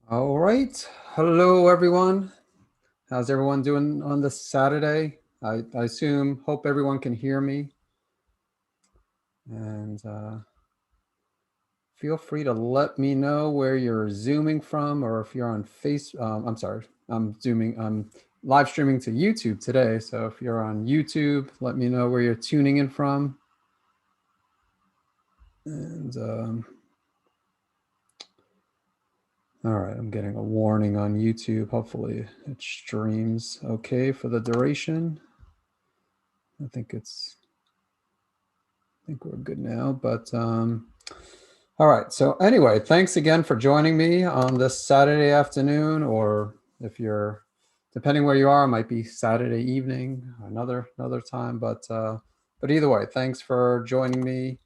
All right. Hello, everyone. How's everyone doing on this Saturday? I hope everyone can hear me. And feel free to let me know where you're Zooming from or if you're on I'm sorry, I'm live streaming to YouTube today. So if you're on YouTube, let me know where you're tuning in from. And all right, I'm getting a warning on YouTube. Hopefully it streams okay for the duration. I think we're good now, but all right. So anyway, thanks again for joining me on this Saturday afternoon, or if you're, depending where you are, it might be Saturday evening, another time, but either way, thanks for joining me.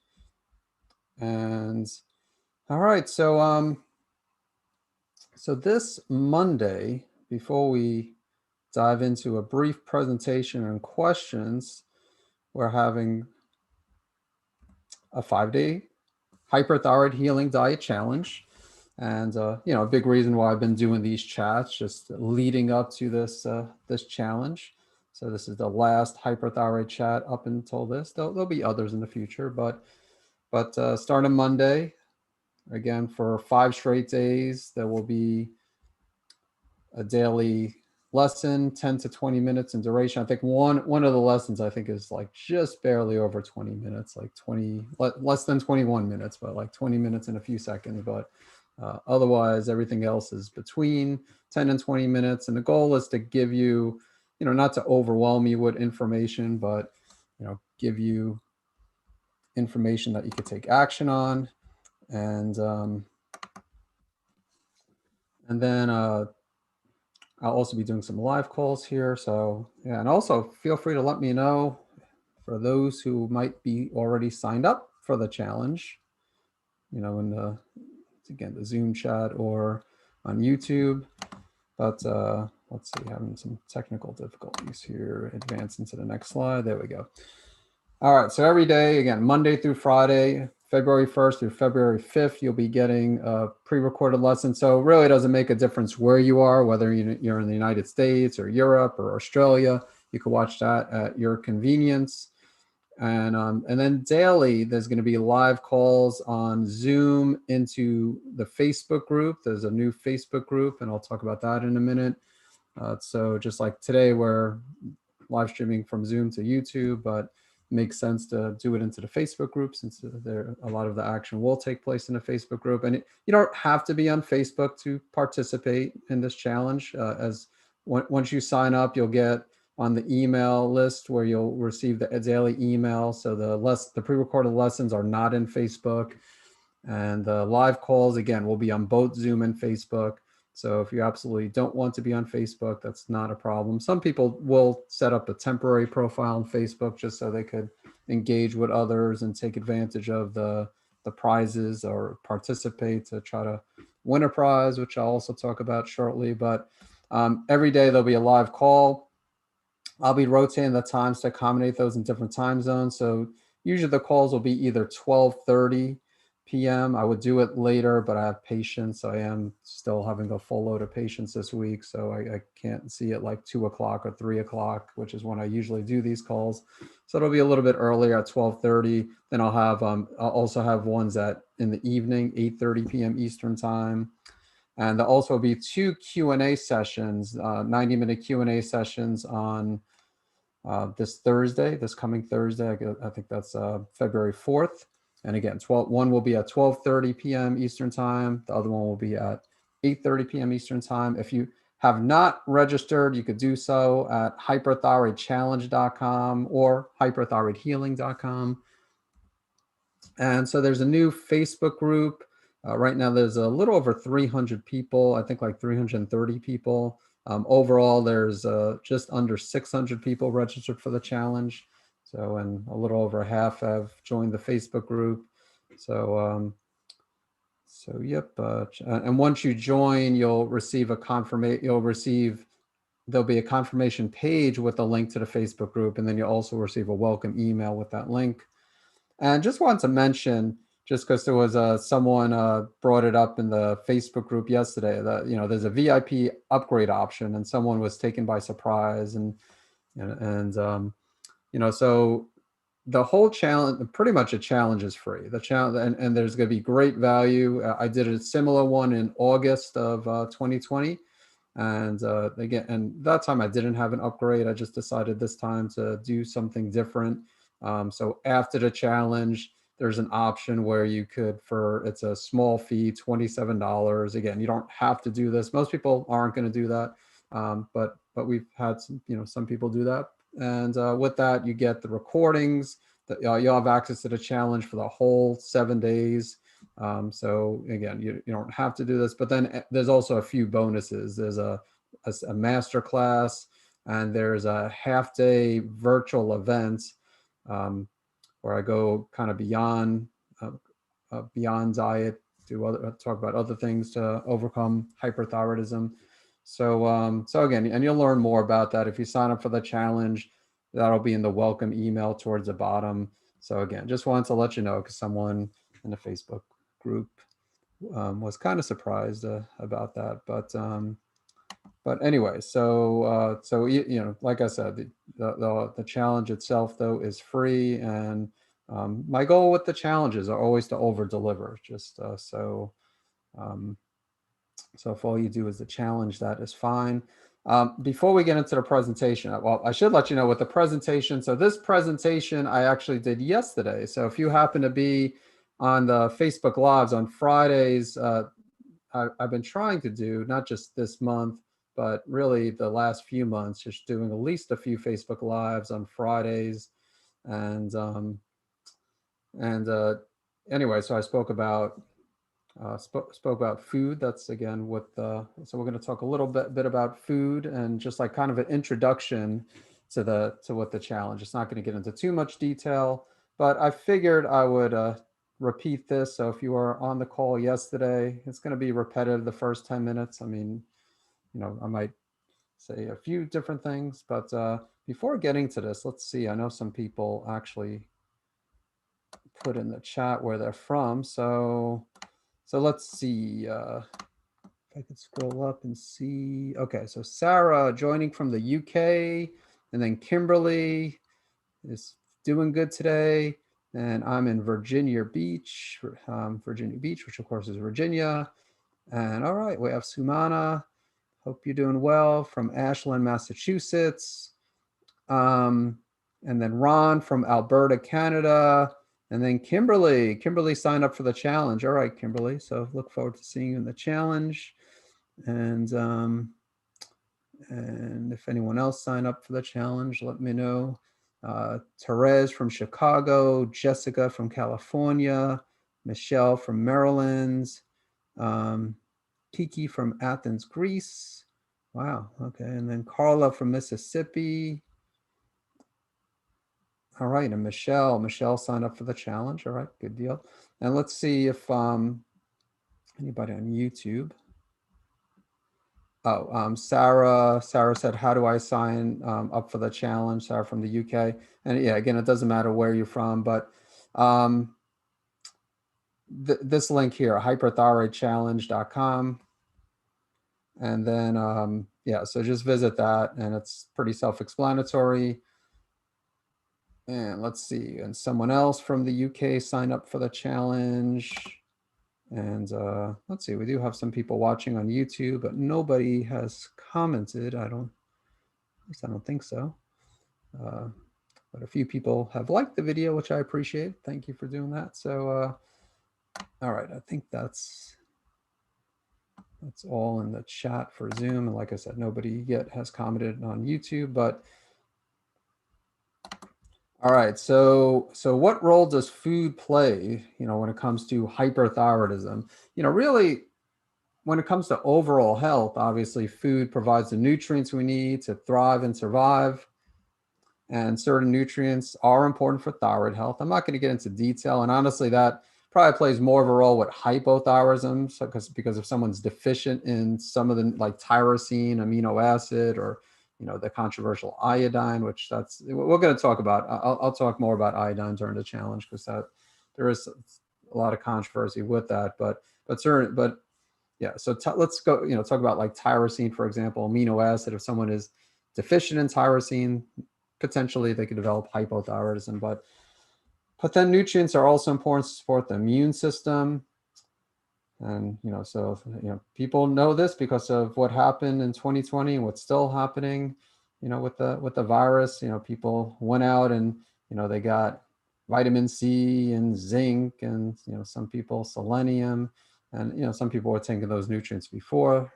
And all right, so this Monday, before we dive into a brief presentation and questions, we're having a 5-day hyperthyroid healing diet challenge. And a big reason why I've been doing these chats just leading up to this challenge. So this is the last hyperthyroid chat up until this. There'll be others in the future, but starting Monday, again for 5 straight days, there will be a daily lesson, 10 to 20 minutes in duration. I think one of the lessons I think is like just barely over 20 minutes, like 20 less than 21 minutes, but like 20 minutes and a few seconds. But otherwise, everything else is between 10 and 20 minutes. And the goal is to give you, not to overwhelm you with information, but give you information that you could take action on. And then I'll also be doing some live calls here. So yeah, and also feel free to let me know for those who might be already signed up for the challenge, in the, again, the Zoom chat or on YouTube. But let's see, having some technical difficulties here. Advance into the next slide. There we go. All right, so every day, again, Monday through Friday, February 1st through February 5th, you'll be getting a pre-recorded lesson. So it really doesn't make a difference where you are, whether you're in the United States or Europe or Australia. You can watch that at your convenience. And then daily, there's going to be live calls on Zoom into the Facebook group. There's a new Facebook group, and I'll talk about that in a minute. So just like today, we're live streaming from Zoom to YouTube, but makes sense to do it into the Facebook group since a lot of the action will take place in the Facebook group. And you don't have to be on Facebook to participate in this challenge. Once you sign up, you'll get on the email list where you'll receive the daily email. So the pre-recorded lessons are not in Facebook, and the live calls, again, will be on both Zoom and Facebook. So if you absolutely don't want to be on Facebook, that's not a problem. Some people will set up a temporary profile on Facebook just so they could engage with others and take advantage of the prizes or participate to try to win a prize, which I'll also talk about shortly. But every day there'll be a live call. I'll be rotating the times to accommodate those in different time zones. So usually the calls will be either 12:30 p.m. I would do it later, but I have patients. I am still having a full load of patients this week, so I can't see it like 2 o'clock or 3 o'clock, which is when I usually do these calls. So it'll be a little bit earlier at 12:30. Then I'll also have ones in the evening, 8:30 p.m. Eastern time. And there'll also be 2 Q&A sessions, 90-minute Q&A sessions on this coming Thursday. I think that's February 4th. And again, one will be at 12:30 p.m. Eastern time. The other one will be at 8:30 p.m. Eastern time. If you have not registered, you could do so at hyperthyroidchallenge.com or hyperthyroidhealing.com. And so there's a new Facebook group. Right now, there's a little over 300 people, I think like 330 people. Overall, there's just under 600 people registered for the challenge. So, and a little over half have joined the Facebook group. So, yep. And once you join, you'll receive a confirmation. There'll be a confirmation page with a link to the Facebook group, and then you'll also receive a welcome email with that link. And just wanted to mention, just because there was someone brought it up in the Facebook group yesterday that, you know, there's a VIP upgrade option, and someone was taken by surprise, and you know, so the whole challenge, pretty much a challenge, is free. The challenge, and there's going to be great value. I did a similar one in August of 2020. And again, and that time I didn't have an upgrade. I just decided this time to do something different. So after the challenge, there's an option where you could, it's a small fee, $27. Again, you don't have to do this. Most people aren't going to do that. But we've had some, you know, some people do that. And with that, you get the recordings, that you'll have access to the challenge for the whole 7 days. So again, you don't have to do this, but then there's also a few bonuses. There's a master class, and there's a half-day virtual event where I go kind of beyond diet, talk about other things to overcome hyperthyroidism. So again, and you'll learn more about that if you sign up for the challenge. That'll be in the welcome email towards the bottom. So again, just wanted to let you know, because someone in the Facebook group was kind of surprised about that. But anyway, so you know, like I said, the challenge itself though is free, and my goal with the challenges are always to over deliver. Just so if all you do is the challenge, that is fine. Before we get into the presentation, well, I should let you know with the presentation. So this presentation I actually did yesterday. So if you happen to be on the Facebook Lives on Fridays, I've been trying to do, not just this month, but really the last few months, just doing at least a few Facebook Lives on Fridays. And anyway, so I spoke about food. That's again what so we're going to talk a little bit about food, and just like kind of an introduction to what the challenge. It's not going to get into too much detail, but I figured I would repeat this. So if you were on the call yesterday, it's going to be repetitive the first 10 minutes. I mean, you know, I might say a few different things, but before getting to this, let's see. I know some people actually put in the chat where they're from. So let's see if I could scroll up and see. Okay, so Sarah joining from the UK, and then Kimberly is doing good today. And I'm in Virginia Beach, which of course is Virginia. And all right, we have Sumana. Hope you're doing well, from Ashland, Massachusetts. And then Ron from Alberta, Canada. And then Kimberly signed up for the challenge. All right, Kimberly. So look forward to seeing you in the challenge. And if anyone else signed up for the challenge, let me know. Therese from Chicago, Jessica from California, Michelle from Maryland, Kiki from Athens, Greece. Wow, okay. And then Carla from Mississippi. All right, and Michelle signed up for the challenge. All right, good deal. And let's see if anybody on YouTube. Oh, Sarah said, how do I sign up for the challenge? Sarah from the UK. And yeah, again, it doesn't matter where you're from, but this link here, hyperthyroidchallenge.com. And then, yeah, so just visit that, and it's pretty self-explanatory. And let's see, and someone else from the UK signed up for the challenge. And let's see, we do have some people watching on YouTube, but nobody has commented. At least I don't think so. But a few people have liked the video, which I appreciate. Thank you for doing that. So, all right, I think that's all in the chat for Zoom. And like I said, nobody yet has commented on YouTube, but all right, so what role does food play, you know, when it comes to hyperthyroidism? You know, really, when it comes to overall health, obviously food provides the nutrients we need to thrive and survive. And certain nutrients are important for thyroid health. I'm not going to get into detail. And honestly, that probably plays more of a role with hypothyroidism. So because if someone's deficient in some of the, like tyrosine, amino acid, or, you know, the controversial iodine, which we're going to talk about. I'll talk more about iodine during the challenge, because there is a lot of controversy with that, but yeah. So let's go, talk about like tyrosine, for example, amino acid. If someone is deficient in tyrosine, potentially they could develop hypothyroidism, but then nutrients are also important to support the immune system. And, so, people know this because of what happened in 2020 and what's still happening, with the virus. People went out and, they got vitamin C and zinc and, some people selenium, and, some people were taking those nutrients before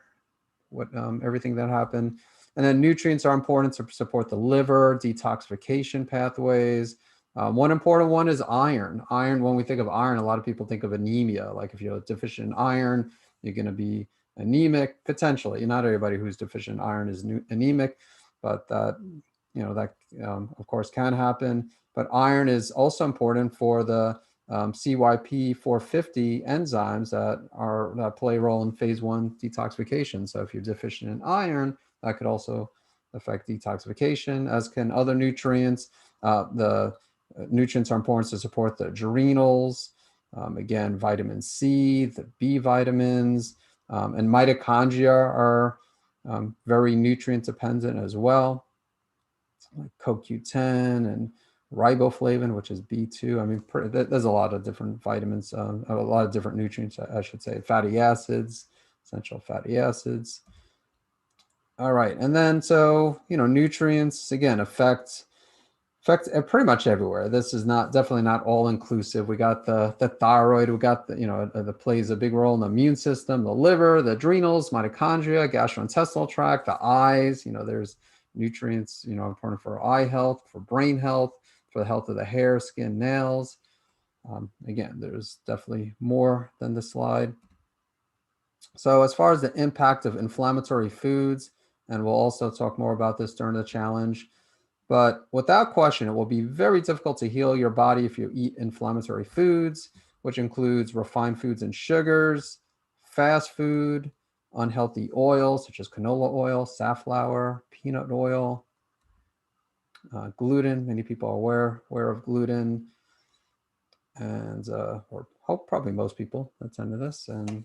everything that happened. And then nutrients are important to support the liver, detoxification pathways. One important one is iron. Iron, when we think of iron, a lot of people think of anemia. Like if you're deficient in iron, you're going to be anemic, potentially. Not everybody who's deficient in iron is anemic, but that, of course can happen. But iron is also important for the CYP450 enzymes that play a role in phase 1 detoxification. So if you're deficient in iron, that could also affect detoxification, as can other nutrients. The nutrients are important to support the adrenals. Again, vitamin C, the B vitamins, and mitochondria are very nutrient dependent as well, like CoQ10 and riboflavin, which is B2. I mean, there's a lot of different vitamins, a lot of different nutrients, I should say. Fatty acids, essential fatty acids. All right, and then so nutrients again affect pretty much everywhere. This is definitely not all inclusive. We got the thyroid. We got that plays a big role in the immune system, the liver, the adrenals, mitochondria, gastrointestinal tract, the eyes. There's nutrients important for eye health, for brain health, for the health of the hair, skin, nails. Again, there's definitely more than the slide. So as far as the impact of inflammatory foods, and we'll also talk more about this during the challenge, but without question, it will be very difficult to heal your body if you eat inflammatory foods, which includes refined foods and sugars, fast food, unhealthy oils such as canola oil, safflower, peanut oil, gluten. Many people are aware of gluten, and or probably most people attend to this. And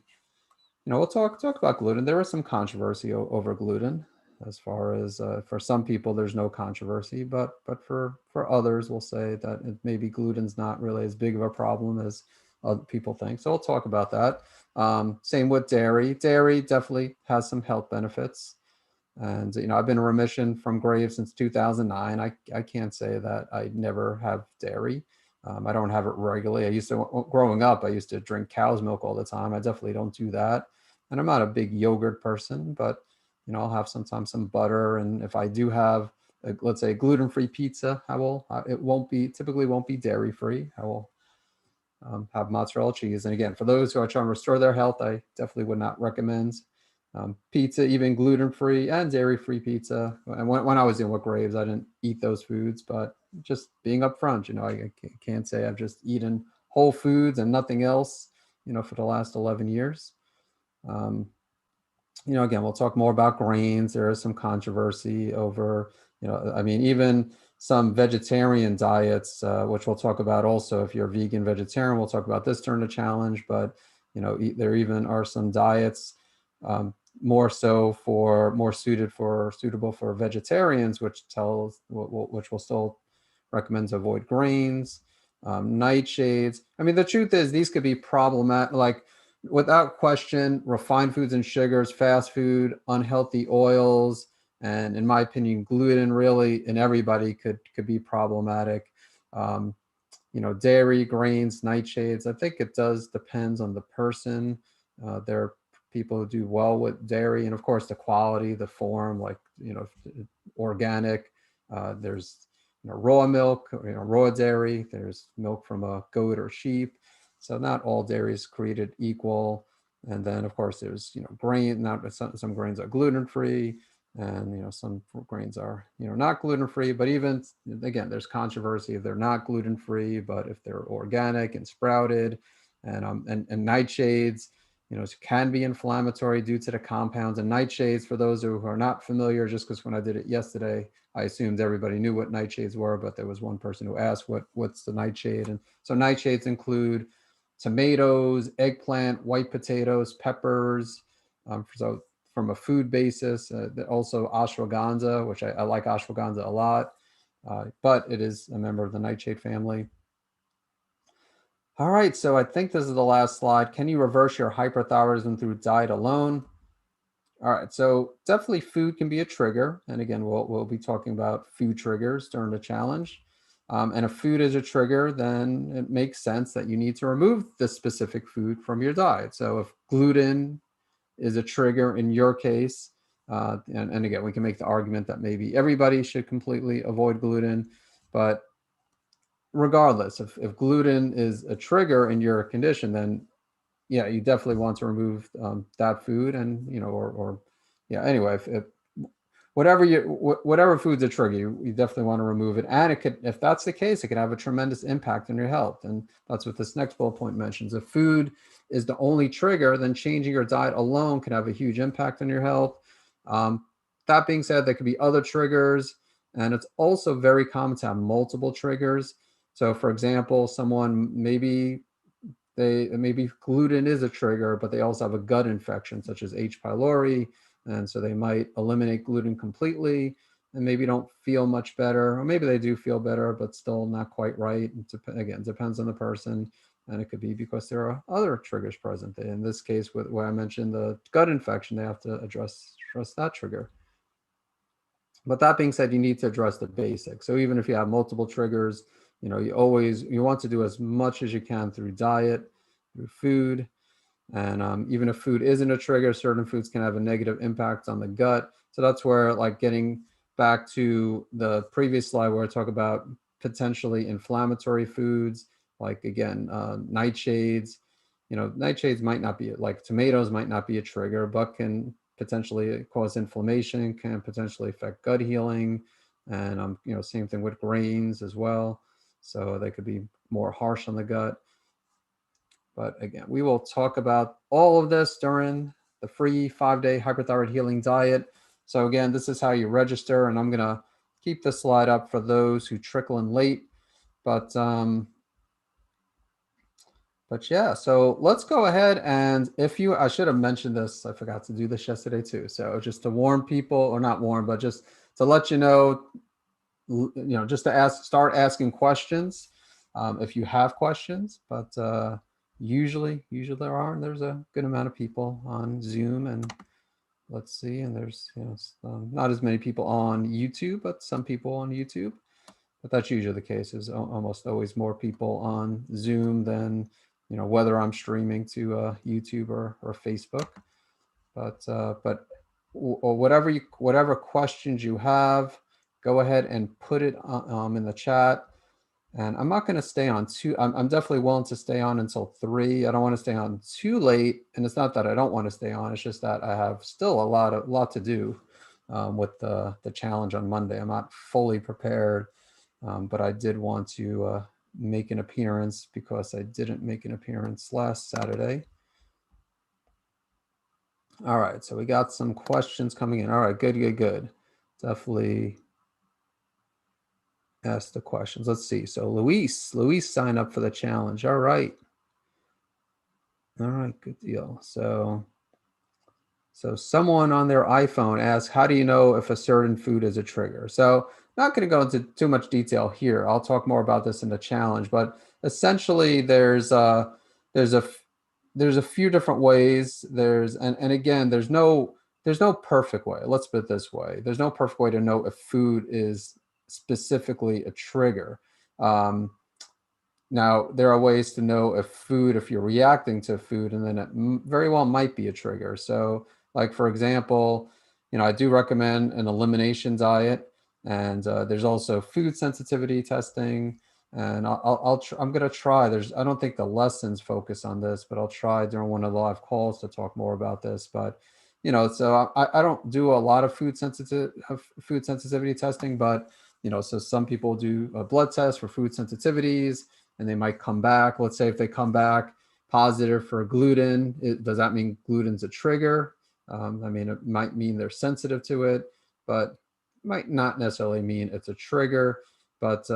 we'll talk about gluten. There is some controversy over gluten. As far as for some people, there's no controversy, but for others, we'll say that maybe gluten's not really as big of a problem as other people think. So we'll talk about that. Same with dairy. Dairy definitely has some health benefits. And, I've been in remission from Graves since 2009. I can't say that I never have dairy. I don't have it regularly. Growing up, I used to drink cow's milk all the time. I definitely don't do that. And I'm not a big yogurt person, but, I'll have sometimes some butter. And if I do have, let's say, gluten-free pizza, typically won't be dairy-free. I will have mozzarella cheese. And again, for those who are trying to restore their health, I definitely would not recommend pizza, even gluten-free and dairy-free pizza. And when I was in with Graves, I didn't eat those foods, but just being upfront, I can't say I've just eaten whole foods and nothing else, for the last 11 years. Again, we'll talk more about grains. There is some controversy over, I mean, even some vegetarian diets, which we'll talk about also. If you're vegan, vegetarian, we'll talk about this during the challenge. But, there even are some diets more suitable for vegetarians, which will still recommend to avoid grains, nightshades. I mean, the truth is these could be problematic, like without question, refined foods and sugars, fast food, unhealthy oils, and in my opinion, gluten really in everybody could be problematic. Dairy, grains, nightshades. I think it depends on the person. There are people who do well with dairy, and of course the quality, the form, like organic. There's raw milk, raw dairy. There's milk from a goat or sheep. So not all dairy is created equal. And then of course there's grain. Some grains are gluten free, and some grains are not gluten free. But even again, there's controversy if they're not gluten free, but if they're organic and sprouted, and nightshades, can be inflammatory due to the compounds. And nightshades, for those who are not familiar, just because when I did it yesterday, I assumed everybody knew what nightshades were, but there was one person who asked what's the nightshade. And so nightshades include tomatoes, eggplant, white potatoes, peppers. So from a food basis, also ashwagandha, which I like ashwagandha a lot, but it is a member of the nightshade family. All right, so I think this is the last slide. Can you reverse your hyperthyroidism through diet alone? All right, so definitely food can be a trigger. And again, we'll be talking about food triggers during the challenge. And if food is a trigger, then it makes sense that you need to remove the specific food from your diet. So if gluten is a trigger in your case, and again, we can make the argument that maybe everybody should completely avoid gluten, but regardless, if gluten is a trigger in your condition, then yeah, you definitely want to remove that food, and or yeah. Anyway, if whatever food's a trigger, you definitely want to remove it, and it could, if that's the case, it could have a tremendous impact on your health, and that's what this next bullet point mentions. If food is the only trigger, then changing your diet alone can have a huge impact on your health. That being said, there could be other triggers, and it's also very common to have multiple triggers. So, for example, someone maybe gluten is a trigger, but they also have a gut infection such as H. pylori, and so they might eliminate gluten completely and maybe don't feel much better, or maybe they do feel better, but still not quite right. Again, depends on the person, and it could be because there are other triggers present. In this case, with where I mentioned the gut infection, they have to address that trigger. But that being said, you need to address the basics. So even if you have multiple triggers, you want to do as much as you can through diet, through food. And even if food isn't a trigger, certain foods can have a negative impact on the gut. So that's where, like, getting back to the previous slide where I talk about potentially inflammatory foods, like, again, nightshades. Nightshades might not be, like tomatoes might not be a trigger, but can potentially cause inflammation, can potentially affect gut healing. And same thing with grains as well. So they could be more harsh on the gut. But again, we will talk about all of this during the free 5-day hyperthyroid healing diet. So again, this is how you register, and I'm gonna keep the slide up for those who trickle in late. But yeah, so let's go ahead, and I should have mentioned this, I forgot to do this yesterday too. So just to warn people, or not warn, but just to let you know, just to start asking questions if you have questions. But usually there are, and there's a good amount of people on Zoom, and let's see, and there's not as many people on YouTube, but some people on YouTube. But that's usually the case. Is almost always more people on Zoom than whether I'm streaming to YouTube or Facebook. But whatever questions you have, go ahead and put it in the chat. And I'm not going to stay on I'm definitely willing to stay on until 3. I don't want to stay on too late. And it's not that I don't want to stay on. It's just that I have still a lot to do with the challenge on Monday. I'm not fully prepared, but I did want to make an appearance because I didn't make an appearance last Saturday. All right, so we got some questions coming in. All right, good. Definitely ask the questions. Let's see. So Luis signed up for the challenge. All right, good deal. So someone on their iPhone asked, how do you know if a certain food is a trigger? So I'm not going to go into too much detail here. I'll talk more about this in the challenge, but essentially there's a few different ways. And again, there's no perfect way. Let's put it this way. There's no perfect way to know if food is specifically a trigger. Now, there are ways to know if you're reacting to food, and then it very well might be a trigger. So, like, for example, I do recommend an elimination diet, and there's also food sensitivity testing. And I'm going to try. I don't think the lessons focus on this, but I'll try during one of the live calls to talk more about this. But so I don't do a lot of food sensitivity testing, but so some people do a blood test for food sensitivities, and they might come back. Let's say if they come back positive for gluten, does that mean gluten's a trigger? I mean, it might mean they're sensitive to it, but might not necessarily mean it's a trigger. but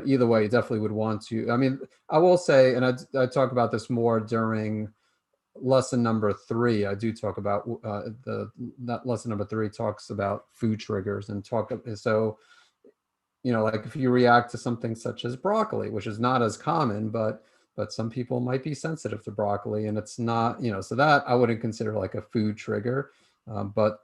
either way, you definitely would want to. I mean, I will say, and I talk about this more during lesson number 3. I do talk about that lesson number 3 talks about food triggers and so, like if you react to something such as broccoli, which is not as common, but some people might be sensitive to broccoli, and it's not, so that I wouldn't consider like a food trigger. But,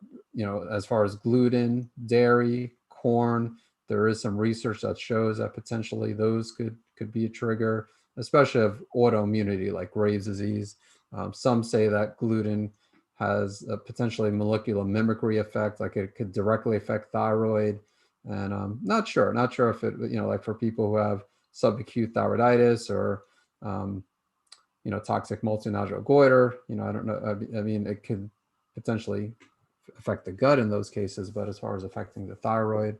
as far as gluten, dairy, corn, there is some research that shows that potentially those could be a trigger, especially of autoimmunity like Graves' disease. Some say that gluten has a potentially molecular mimicry effect, like it could directly affect thyroid. And not sure if it, like for people who have subacute thyroiditis or, toxic multinodular goiter, I don't know. I mean, it could potentially affect the gut in those cases, but as far as affecting the thyroid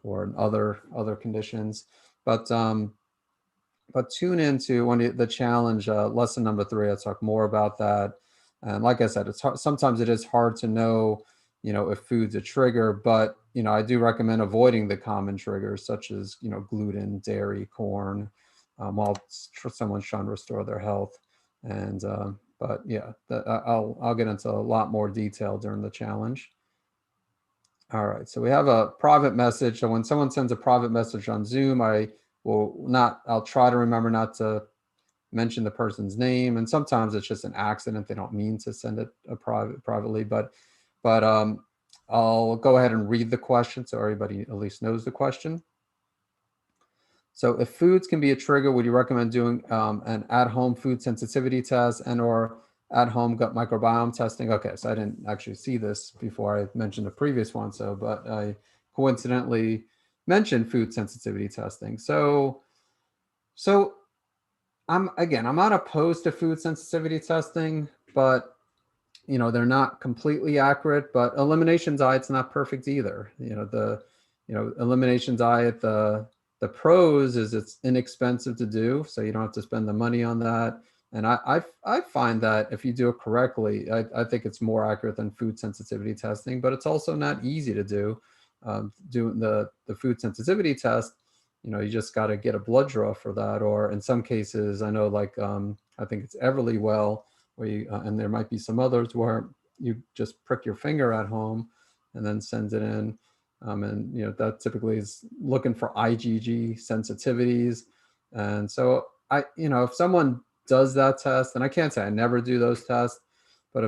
or in other conditions, but tune into the challenge lesson number 3. I talk more about that. And like I said, it's hard, sometimes it is hard to know, if food's a trigger, but, I do recommend avoiding the common triggers such as, gluten, dairy, corn, while someone's trying to restore their health. And, but yeah, I'll get into a lot more detail during the challenge. All right, so we have a private message. So when someone sends a private message on Zoom, I'll try to remember not to mention the person's name. And sometimes it's just an accident. They don't mean to send it privately, but I'll go ahead and read the question so everybody at least knows the question. So if foods can be a trigger, would you recommend doing an at-home food sensitivity test and/or at-home gut microbiome testing? Okay, so I didn't actually see this before I mentioned the previous one, but I coincidentally mentioned food sensitivity testing. So I'm not opposed to food sensitivity testing, but they're not completely accurate. But elimination diet's not perfect either. The elimination diet, the pros is it's inexpensive to do, so you don't have to spend the money on that. And I find that if you do it correctly, I think it's more accurate than food sensitivity testing, but it's also not easy to do. Doing the food sensitivity test, you just got to get a blood draw for that. Or in some cases, I know like I think it's Everlywell, where you, and there might be some others where you just prick your finger at home and then send it in. And that typically is looking for IgG sensitivities. And so if someone does that test, and I can't say I never do those tests, but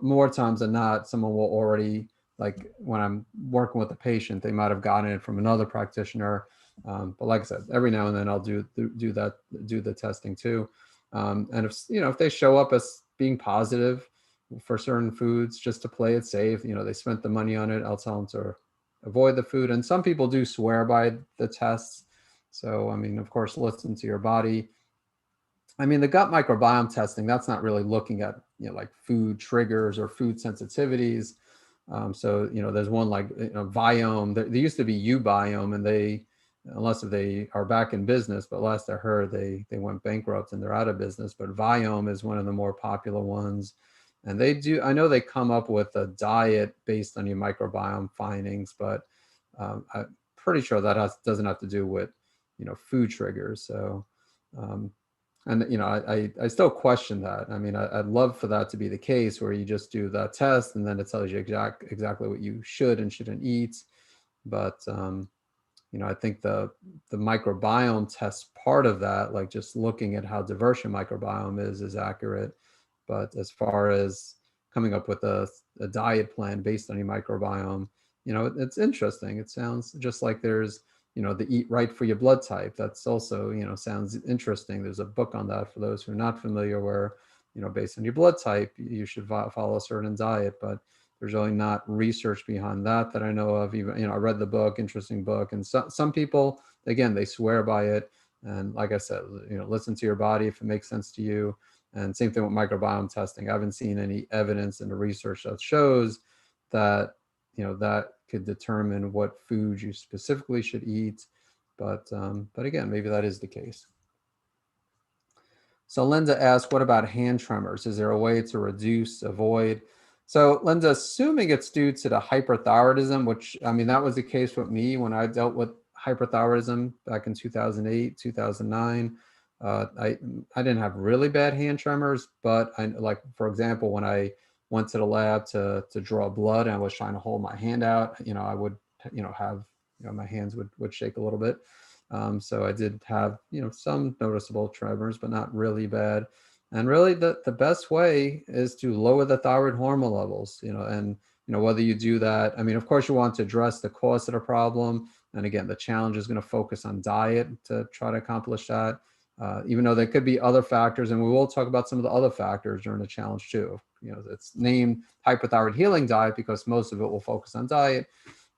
more times than not, someone will already, like when I'm working with a patient, they might have gotten it from another practitioner. But like I said, every now and then I'll do the testing too. And if they show up as being positive for certain foods, just to play it safe, they spent the money on it, I'll tell them to avoid the food. And some people do swear by the tests. So, I mean, of course, listen to your body. I mean, the gut microbiome testing, that's not really looking at, like food triggers or food sensitivities. So, there's one like Viome. There used to be Ubiome, and unless if they are back in business, but last I heard they went bankrupt and they're out of business. But Viome is one of the more popular ones. And I know they come up with a diet based on your microbiome findings, but I'm pretty sure that doesn't have to do with, food triggers. So, and I still question that. I mean, I'd love for that to be the case where you just do that test and then it tells you exactly what you should and shouldn't eat. But I think the microbiome test part of that, like just looking at how diverse your microbiome is accurate. But as far as coming up with a diet plan based on your microbiome, it's interesting. It sounds just like there's, the Eat Right for Your blood type. That's also, sounds interesting. There's a book on that for those who are not familiar, where, based on your blood type, you should follow a certain diet. But there's really not research behind that I know of. Even, I read the book, interesting book. And some people, again, they swear by it. And like I said, listen to your body if it makes sense to you. And same thing with microbiome testing. I haven't seen any evidence in the research that shows that, that could determine what foods you specifically should eat. But again, maybe that is the case. So Linda asked, what about hand tremors? Is there a way to avoid? So Linda, assuming it's due to the hyperthyroidism, which, I mean, that was the case with me when I dealt with hyperthyroidism back in 2008, 2009. I didn't have really bad hand tremors, but like, for example, when I went to the lab to draw blood and I was trying to hold my hand out, I would, have, my hands would shake a little bit. So I did have, some noticeable tremors, but not really bad. And really the best way is to lower the thyroid hormone levels, and, whether you do that, I mean, of course you want to address the cause of the problem. And again, the challenge is going to focus on diet to try to accomplish that. Even though there could be other factors, and we will talk about some of the other factors during the challenge too. It's named Hyperthyroid Healing Diet because most of it will focus on diet,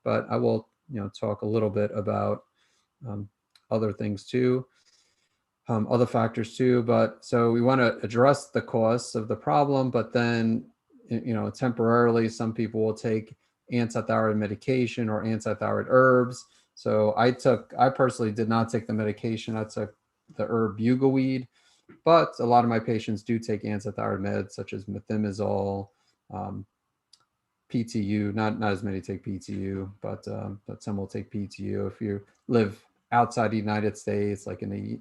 but I will, talk a little bit about other things too, other factors too. But so we want to address the cause of the problem, but then, temporarily, some people will take antithyroid medication or antithyroid herbs. So I personally did not take the medication. I took the herb bugleweed, but a lot of my patients do take antithyroid meds such as methimazole, PTU. Not as many take PTU, but some will take PTU. If you live outside the United States, like in the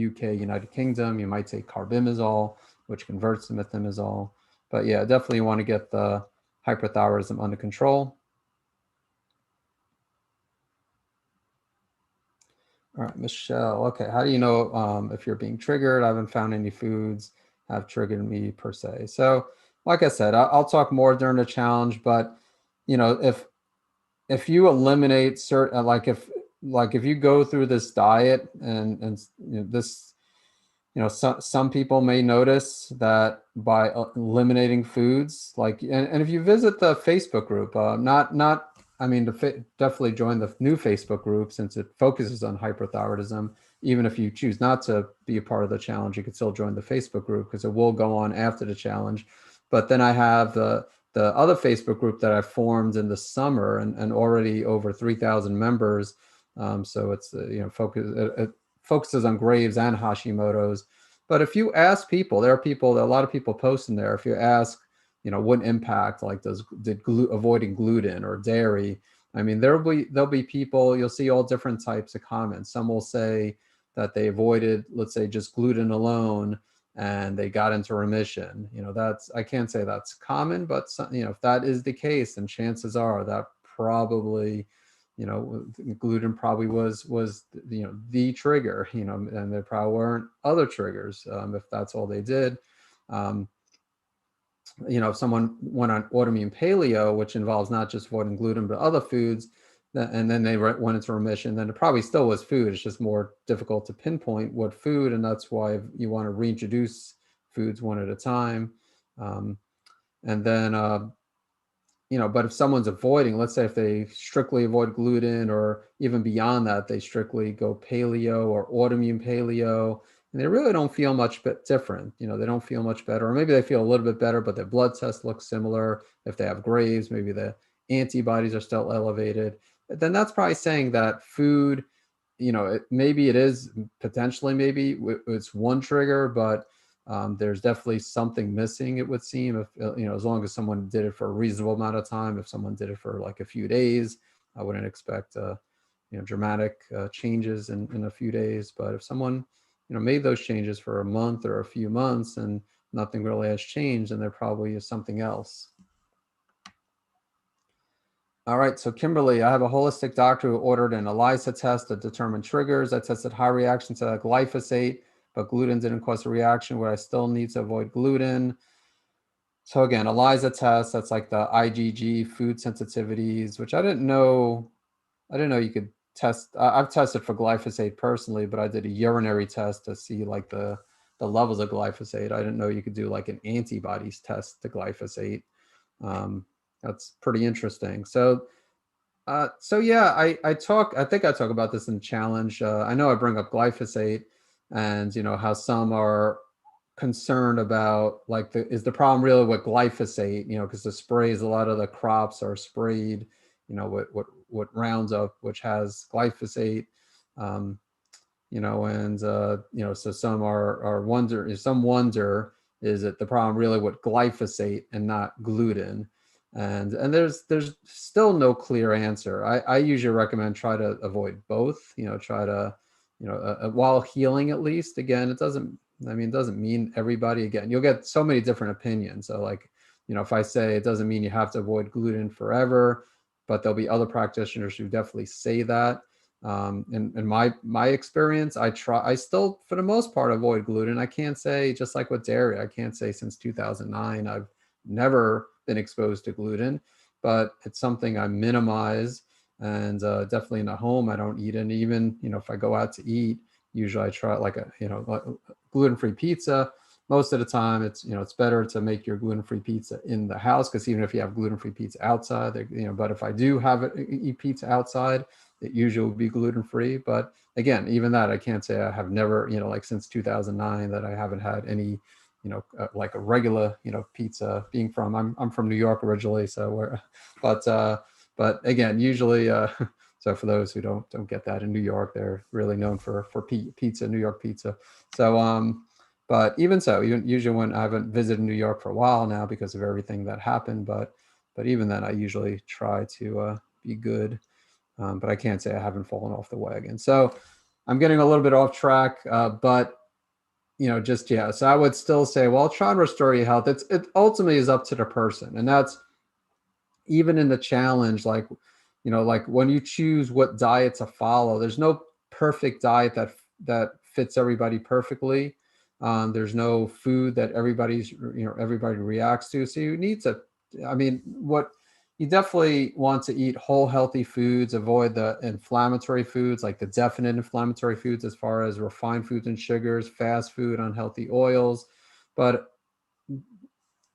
UK, United Kingdom, you might take carbimazole, which converts to methimazole. But yeah, definitely want to get the hyperthyroidism under control. All right, Michelle. Okay, how do you know if you're being triggered? I haven't found any foods have triggered me per se. So, like I said, I'll talk more during the challenge. But if you eliminate certain, like if you go through this diet and this, some people may notice that by eliminating foods, like, and if you visit the Facebook group, I mean, definitely join the new Facebook group since it focuses on hyperthyroidism. Even if you choose not to be a part of the challenge, you can still join the Facebook group because it will go on after the challenge. But then I have the other Facebook group that I formed in the summer and already over 3,000 members. So it's, it focuses on Graves and Hashimoto's. But if you ask people, there are a lot of people posting there. If you ask, what impact, like avoiding gluten or dairy, I mean, there'll be people, you'll see all different types of comments. Some will say that they avoided, let's say, just gluten alone and they got into remission. I can't say that's common, but if that is the case, then chances are that probably, gluten probably was the trigger, and there probably weren't other triggers if that's all they did. If someone went on autoimmune paleo, which involves not just avoiding gluten but other foods, and then they went into remission, then it probably still was food. It's just more difficult to pinpoint what food, and that's why you want to reintroduce foods one at a time. And then but if someone's avoiding, let's say if they strictly avoid gluten, or even beyond that, they strictly go paleo or autoimmune paleo, and they really don't feel much different. They don't feel much better, or maybe they feel a little bit better, but their blood test looks similar. If they have Graves, maybe the antibodies are still elevated. Then that's probably saying that food, maybe it is potentially, maybe it's one trigger, but there's definitely something missing, it would seem, if as long as someone did it for a reasonable amount of time. If someone did it for like a few days, I wouldn't expect dramatic changes in a few days. But if someone made those changes for a month or a few months and nothing really has changed, then there probably is something else. All right, so Kimberly, I have a holistic doctor who ordered an ELISA test to determine triggers. I tested high reaction to glyphosate, but gluten didn't cause a reaction. Would I still need to avoid gluten? So again, ELISA test, that's like the IgG food sensitivities, which I didn't know you could test. I've tested for glyphosate personally, but I did a urinary test to see like the levels of glyphosate. I didn't know you could do like an antibodies test to glyphosate. That's pretty interesting. So yeah, I think I talk about this in the challenge. I know I bring up glyphosate and how some are concerned about, like, is the problem really with glyphosate, because the sprays, a lot of the crops are sprayed, what Roundup, which has glyphosate, and so some wonder, is it the problem really with glyphosate and not gluten? And there's still no clear answer. I usually recommend try to avoid both, try to, while healing at least. Again, it doesn't mean everybody, again, you'll get so many different opinions. So like, if I say it doesn't mean you have to avoid gluten forever, but there'll be other practitioners who definitely say that. In my experience, I still, for the most part, avoid gluten. I can't say, just like with dairy, I can't say since 2009, I've never been exposed to gluten, but it's something I minimize. And definitely in the home, I don't eat it. And even, if I go out to eat, usually I try like gluten-free pizza. Most of the time it's, it's better to make your gluten-free pizza in the house, because even if you have gluten-free pizza outside, but if I do have it, eat pizza outside, it usually will be gluten-free. But again, even that, I can't say I have never, like since 2009, that I haven't had any, like a regular, pizza. Being from, I'm from New York originally, so but again, usually, so for those who don't get that, in New York, they're really known for pizza, New York pizza. So, but even so, usually when I haven't visited New York for a while now because of everything that happened, but even then, I usually try to be good. But I can't say I haven't fallen off the wagon. So I'm getting a little bit off track, but just, yeah. So I would still say, well, try and restore your health. It ultimately is up to the person. And that's even in the challenge, like, like when you choose what diet to follow, there's no perfect diet that fits everybody perfectly. There's no food that everybody reacts to. So you need to, what you definitely want to eat whole healthy foods, avoid the inflammatory foods, like the definite inflammatory foods, as far as refined foods and sugars, fast food, unhealthy oils. But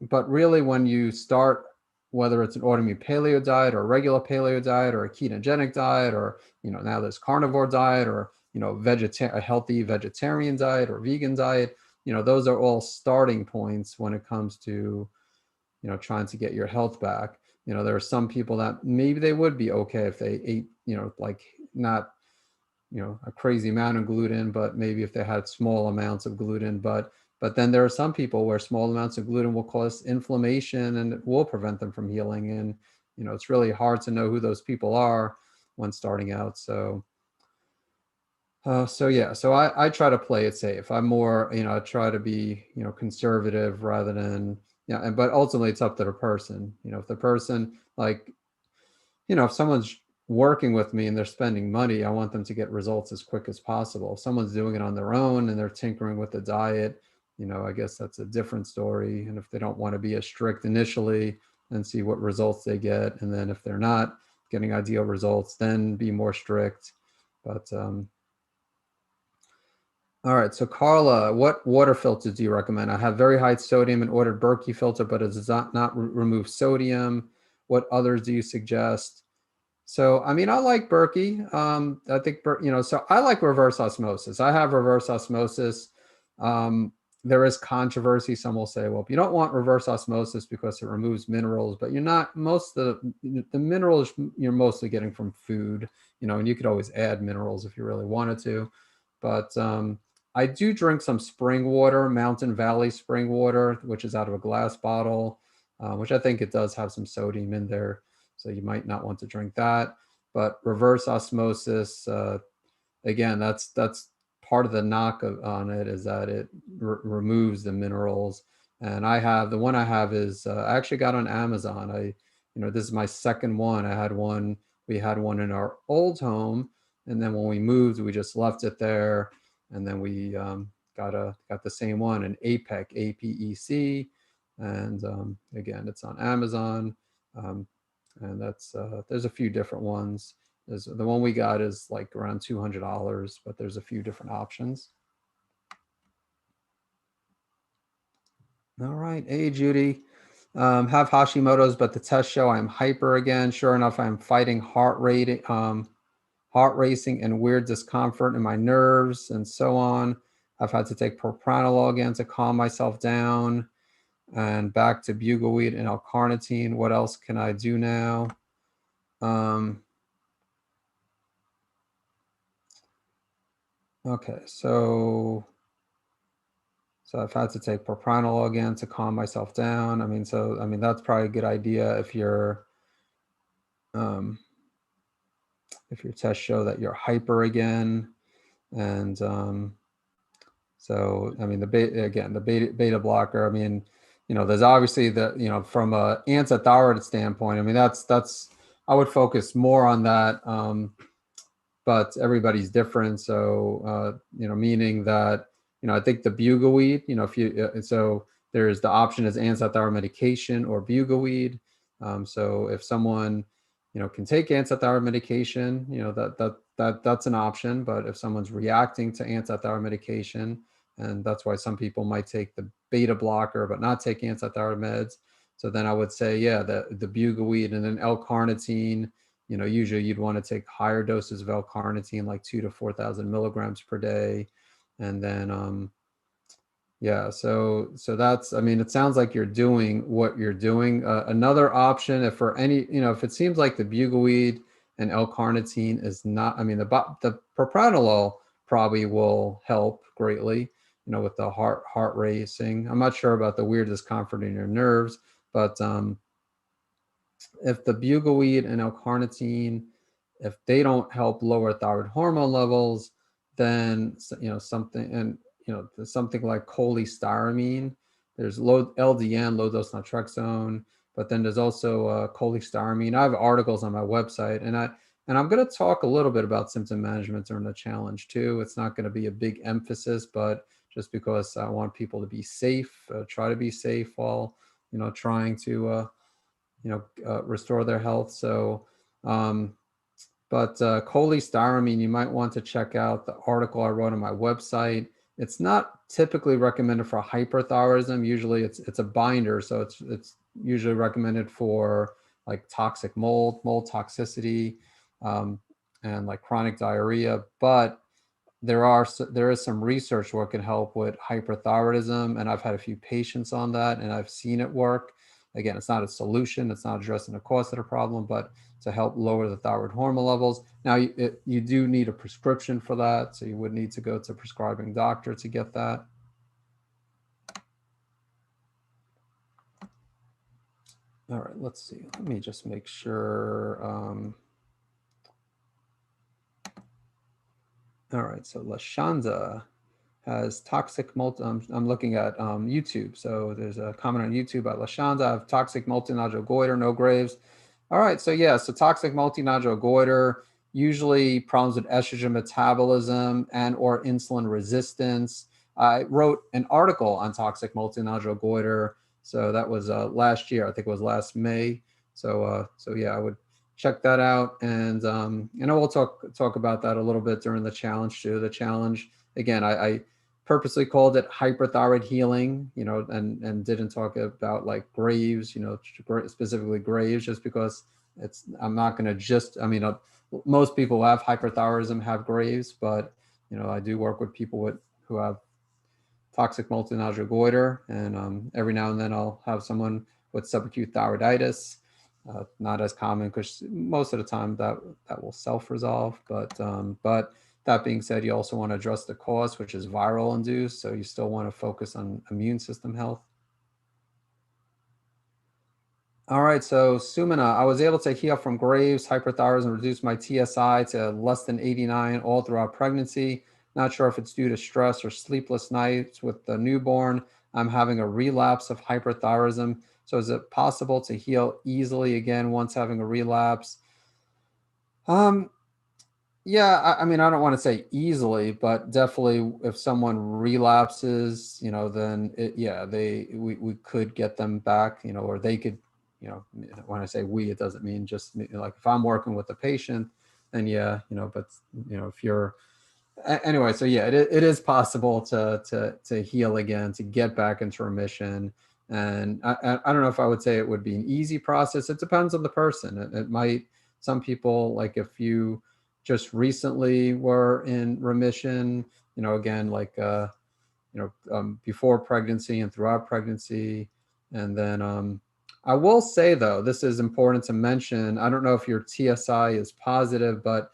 really, when you start, whether it's an autoimmune paleo diet or a regular paleo diet or a ketogenic diet, or now there's carnivore diet, or a healthy vegetarian diet or vegan diet, those are all starting points when it comes to trying to get your health back. There are some people that maybe they would be okay if they ate, like, not a crazy amount of gluten, but maybe if they had small amounts of gluten. But then there are some people where small amounts of gluten will cause inflammation and it will prevent them from healing. And it's really hard to know who those people are when starting out. So yeah, so I try to play it safe. I'm more, I try to be, conservative rather than, yeah. But ultimately it's up to the person. If the person, like, if someone's working with me and they're spending money, I want them to get results as quick as possible. If someone's doing it on their own and they're tinkering with the diet, I guess that's a different story. And if they don't want to be as strict initially, and see what results they get, and then if they're not getting ideal results, then be more strict. But all right, so Carla, what water filters do you recommend? I have very high sodium and ordered Berkey filter, but it does not remove sodium. What others do you suggest? So, I like Berkey. I think, so I like reverse osmosis. I have reverse osmosis. Um, there is controversy. Some will say, well, you don't want reverse osmosis because it removes minerals, but you're not, most of the minerals you're mostly getting from food, and you could always add minerals if you really wanted to. But I do drink some spring water, Mountain Valley spring water, which is out of a glass bottle, which I think it does have some sodium in there. So you might not want to drink that. But reverse osmosis, again, that's part of the knock on it, is that it removes the minerals. And the one I have is, I actually got on Amazon. This is my second one. We had one in our old home, and then when we moved, we just left it there. And then we got the same one, an APEC, APEC. And again, it's on Amazon. And that's there's a few different ones. The one we got is like around $200, but there's a few different options. All right. Hey, Judy. Have Hashimoto's, but the tests show I'm hyper again. Sure enough, I'm fighting heart racing and weird discomfort in my nerves and so on. I've had to take propranolol again to calm myself down, and back to bugleweed and L-carnitine. What else can I do now? Okay, so So I've had to take propranolol again to calm myself down. I mean, that's probably a good idea if your tests show that you're hyper again. And so, I mean, the beta blocker, I mean, there's obviously from a antithyroid standpoint, I mean, that's, I would focus more on that. But everybody's different. So, meaning that, I think the bugleweed, so there's the option as antithyroid medication or bugleweed. So if someone, can take antithyroid medication, that's an option. But if someone's reacting to antithyroid medication, and that's why some people might take the beta blocker but not take antithyroid meds. So then I would say, yeah, the bugleweed and then L-carnitine. Usually you'd want to take higher doses of L-carnitine, like 2,000 to 4,000 milligrams per day. And then, yeah, so that's, I mean, it sounds like you're doing what you're doing. Another option, if for any, if it seems like the bugleweed and L-carnitine is not, I mean, the propranolol probably will help greatly, with the heart racing. I'm not sure about the weird discomfort in your nerves, but if the bugleweed and L-carnitine, if they don't help lower thyroid hormone levels, then something like cholestyramine. There's low LDN, low dose naltrexone, but then there's also cholestyramine. I have articles on my website, and I'm going to talk a little bit about symptom management during the challenge too. It's not going to be a big emphasis, but just because I want people to be safe, try to be safe while trying to restore their health. So, but cholestyramine, you might want to check out the article I wrote on my website. It's not typically recommended for hyperthyroidism. Usually it's a binder, so it's usually recommended for like toxic mold toxicity, and like chronic diarrhea. But there is some research where it can help with hyperthyroidism, and I've had a few patients on that, and I've seen it work. Again, it's not a solution, it's not addressing the cause of the problem, but to help lower the thyroid hormone levels. Now, you do need a prescription for that, so you would need to go to a prescribing doctor to get that. All right, let's see. Let me just make sure. All right, so LaShonda has toxic I'm looking at YouTube. So there's a comment on YouTube about LaShonda. I have toxic multinodular goiter, no Graves. All right, so yeah, so toxic multinodular goiter, usually problems with estrogen metabolism and or insulin resistance. I wrote an article on toxic multinodular goiter. So that was last year, I think it was last May. So yeah, I would check that out. And I will talk about that a little bit during the challenge too. The challenge, again, I purposely called it hyperthyroid healing, and didn't talk about like Graves, specifically Graves, just because I'm not going to just, I mean, most people who have hyperthyroidism have Graves, but, I do work with people who have toxic multinodular goiter, and every now and then I'll have someone with subacute thyroiditis. Not as common because most of the time that will self-resolve, but that being said, you also want to address the cause, which is viral induced. So you still want to focus on immune system health. All right, so Sumina, I was able to heal from Graves, hyperthyroidism, and reduce my TSI to less than 89 all throughout pregnancy. Not sure if it's due to stress or sleepless nights with the newborn. I'm having a relapse of hyperthyroidism. So is it possible to heal easily again once having a relapse? Yeah, I mean, I don't want to say easily, but definitely if someone relapses, then we could get them back, or they could, when I say we, it doesn't mean just me. Like if I'm working with the patient, then yeah, but if you're anyway, so yeah, it is possible to heal again, to get back into remission. And I don't know if I would say it would be an easy process. It depends on the person. It might, some people, like if you just recently were in remission, again, like, before pregnancy and throughout pregnancy. And then I will say, though, this is important to mention. I don't know if your TSI is positive, but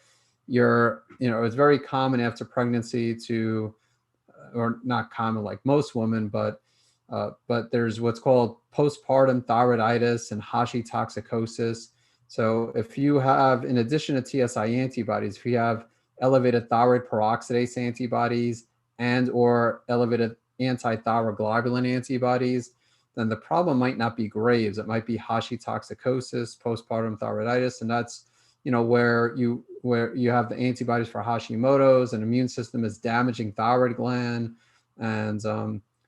it's very common after pregnancy to or not common like most women, but there's what's called postpartum thyroiditis and Hashi toxicosis. So if you have, in addition to TSI antibodies, if you have elevated thyroid peroxidase antibodies and or elevated anti-thyroglobulin antibodies, then the problem might not be Graves. It might be Hashi toxicosis, postpartum thyroiditis, and that's where you have the antibodies for Hashimoto's, and immune system is damaging thyroid gland, and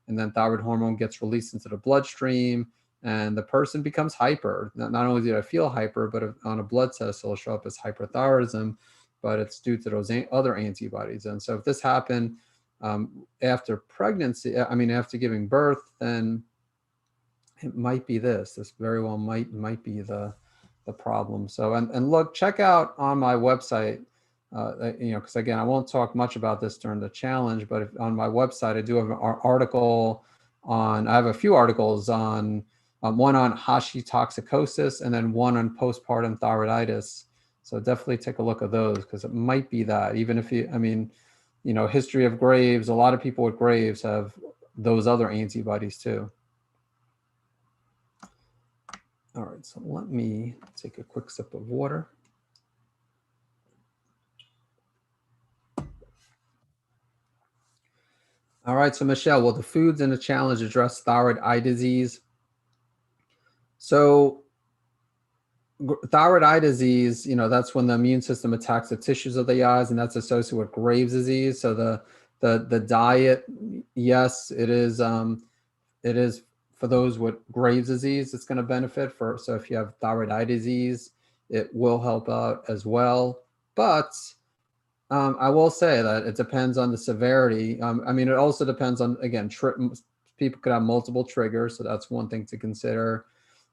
then thyroid hormone gets released into the bloodstream, and the person becomes hyper. Not only do I feel hyper, but on a blood test, it'll show up as hyperthyroidism, but it's due to those other antibodies. And so if this happened after pregnancy, after giving birth, then it might be this. This very well might be the problem. So, and look, check out on my website, because again, I won't talk much about this during the challenge, but on my website, I do have an article I have a few articles on, one on Hashi toxicosis and then one on postpartum thyroiditis. So definitely take a look at those, because it might be that, even if history of Graves, a lot of people with Graves have those other antibodies too. All right, so let me take a quick sip of water. All right, so Michelle, will the foods in the challenge address thyroid eye disease? So thyroid eye disease, that's when the immune system attacks the tissues of the eyes, and that's associated with Graves' disease. So the diet, yes, it is for those with Graves' disease, it's going to benefit for. So if you have thyroid eye disease, it will help out as well. But I will say that it depends on the severity. It also depends on, again, people could have multiple triggers, so that's one thing to consider.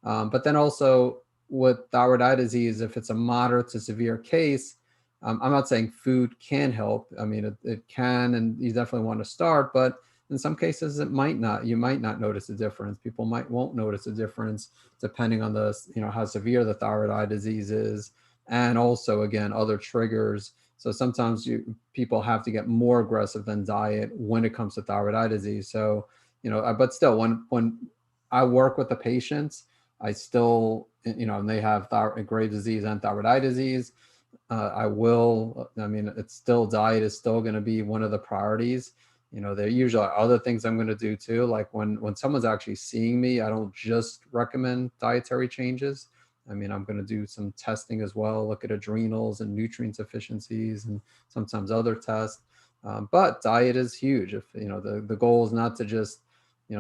But then also with thyroid eye disease, if it's a moderate to severe case, I'm not saying food can help. It can, and you definitely want to start, but in some cases it might not. You might not notice a difference. People won't notice a difference depending on how severe the thyroid eye disease is, and also, again, other triggers. So sometimes people have to get more aggressive than diet when it comes to thyroid eye disease. So, but still, when I work with the patients, I still, and they have Graves' disease and thyroid eye disease, it's still, diet is still going to be one of the priorities. There usually are other things I'm going to do too. Like when someone's actually seeing me, I don't just recommend dietary changes. I'm going to do some testing as well, look at adrenals and nutrient deficiencies and sometimes other tests. But diet is huge. If, the goal is not to just,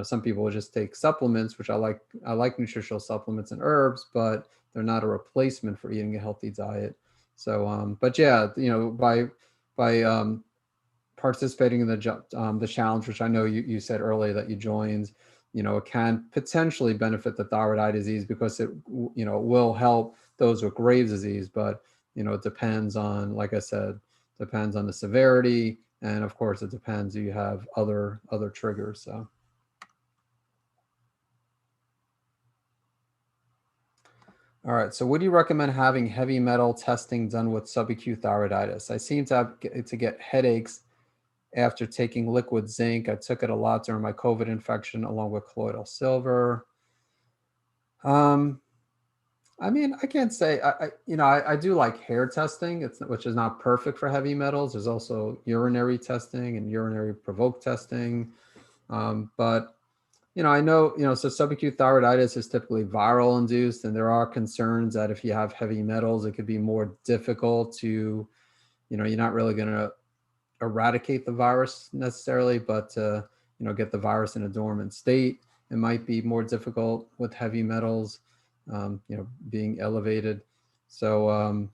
some people will just take supplements, which I like nutritional supplements and herbs, but they're not a replacement for eating a healthy diet. So, but yeah, by participating in the challenge, which I know you said earlier that you joined, it can potentially benefit the thyroid eye disease, because it will help those with Graves' disease. But it depends on, like I said, depends on the severity, and of course it depends. You have other triggers. So. All right, so would you recommend having heavy metal testing done with subacute thyroiditis? I seem to get headaches after taking liquid zinc. I took it a lot during my COVID infection along with colloidal silver. I can't say, I do like hair testing, which is not perfect for heavy metals. There's also urinary testing and urinary provoked testing. But I know, so subacute thyroiditis is typically viral induced, and there are concerns that if you have heavy metals, it could be more difficult to, you're not really going to eradicate the virus necessarily, but get the virus in a dormant state. It might be more difficult with heavy metals, being elevated. So,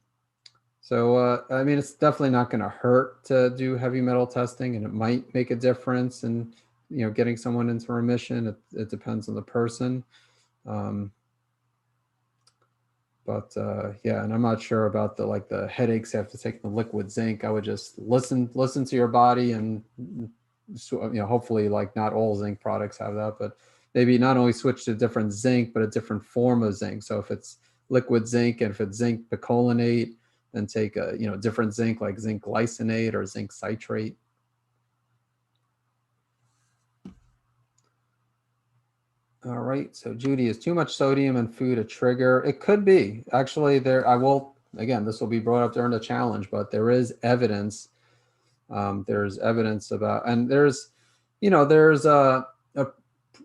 it's definitely not going to hurt to do heavy metal testing, and it might make a difference in, getting someone into remission. It depends on the person. Yeah, and I'm not sure about the headaches after taking the liquid zinc. I would just listen to your body, and hopefully not all zinc products have that, but maybe not only switch to a different zinc, but a different form of zinc. So if it's liquid zinc, and if it's zinc picolinate, then take a different zinc like zinc glycinate or zinc citrate. All right, so Judy, is too much sodium in food a trigger? It could be. Actually, I will, again, this will be brought up during the challenge, but there is evidence. There's evidence about, and there's a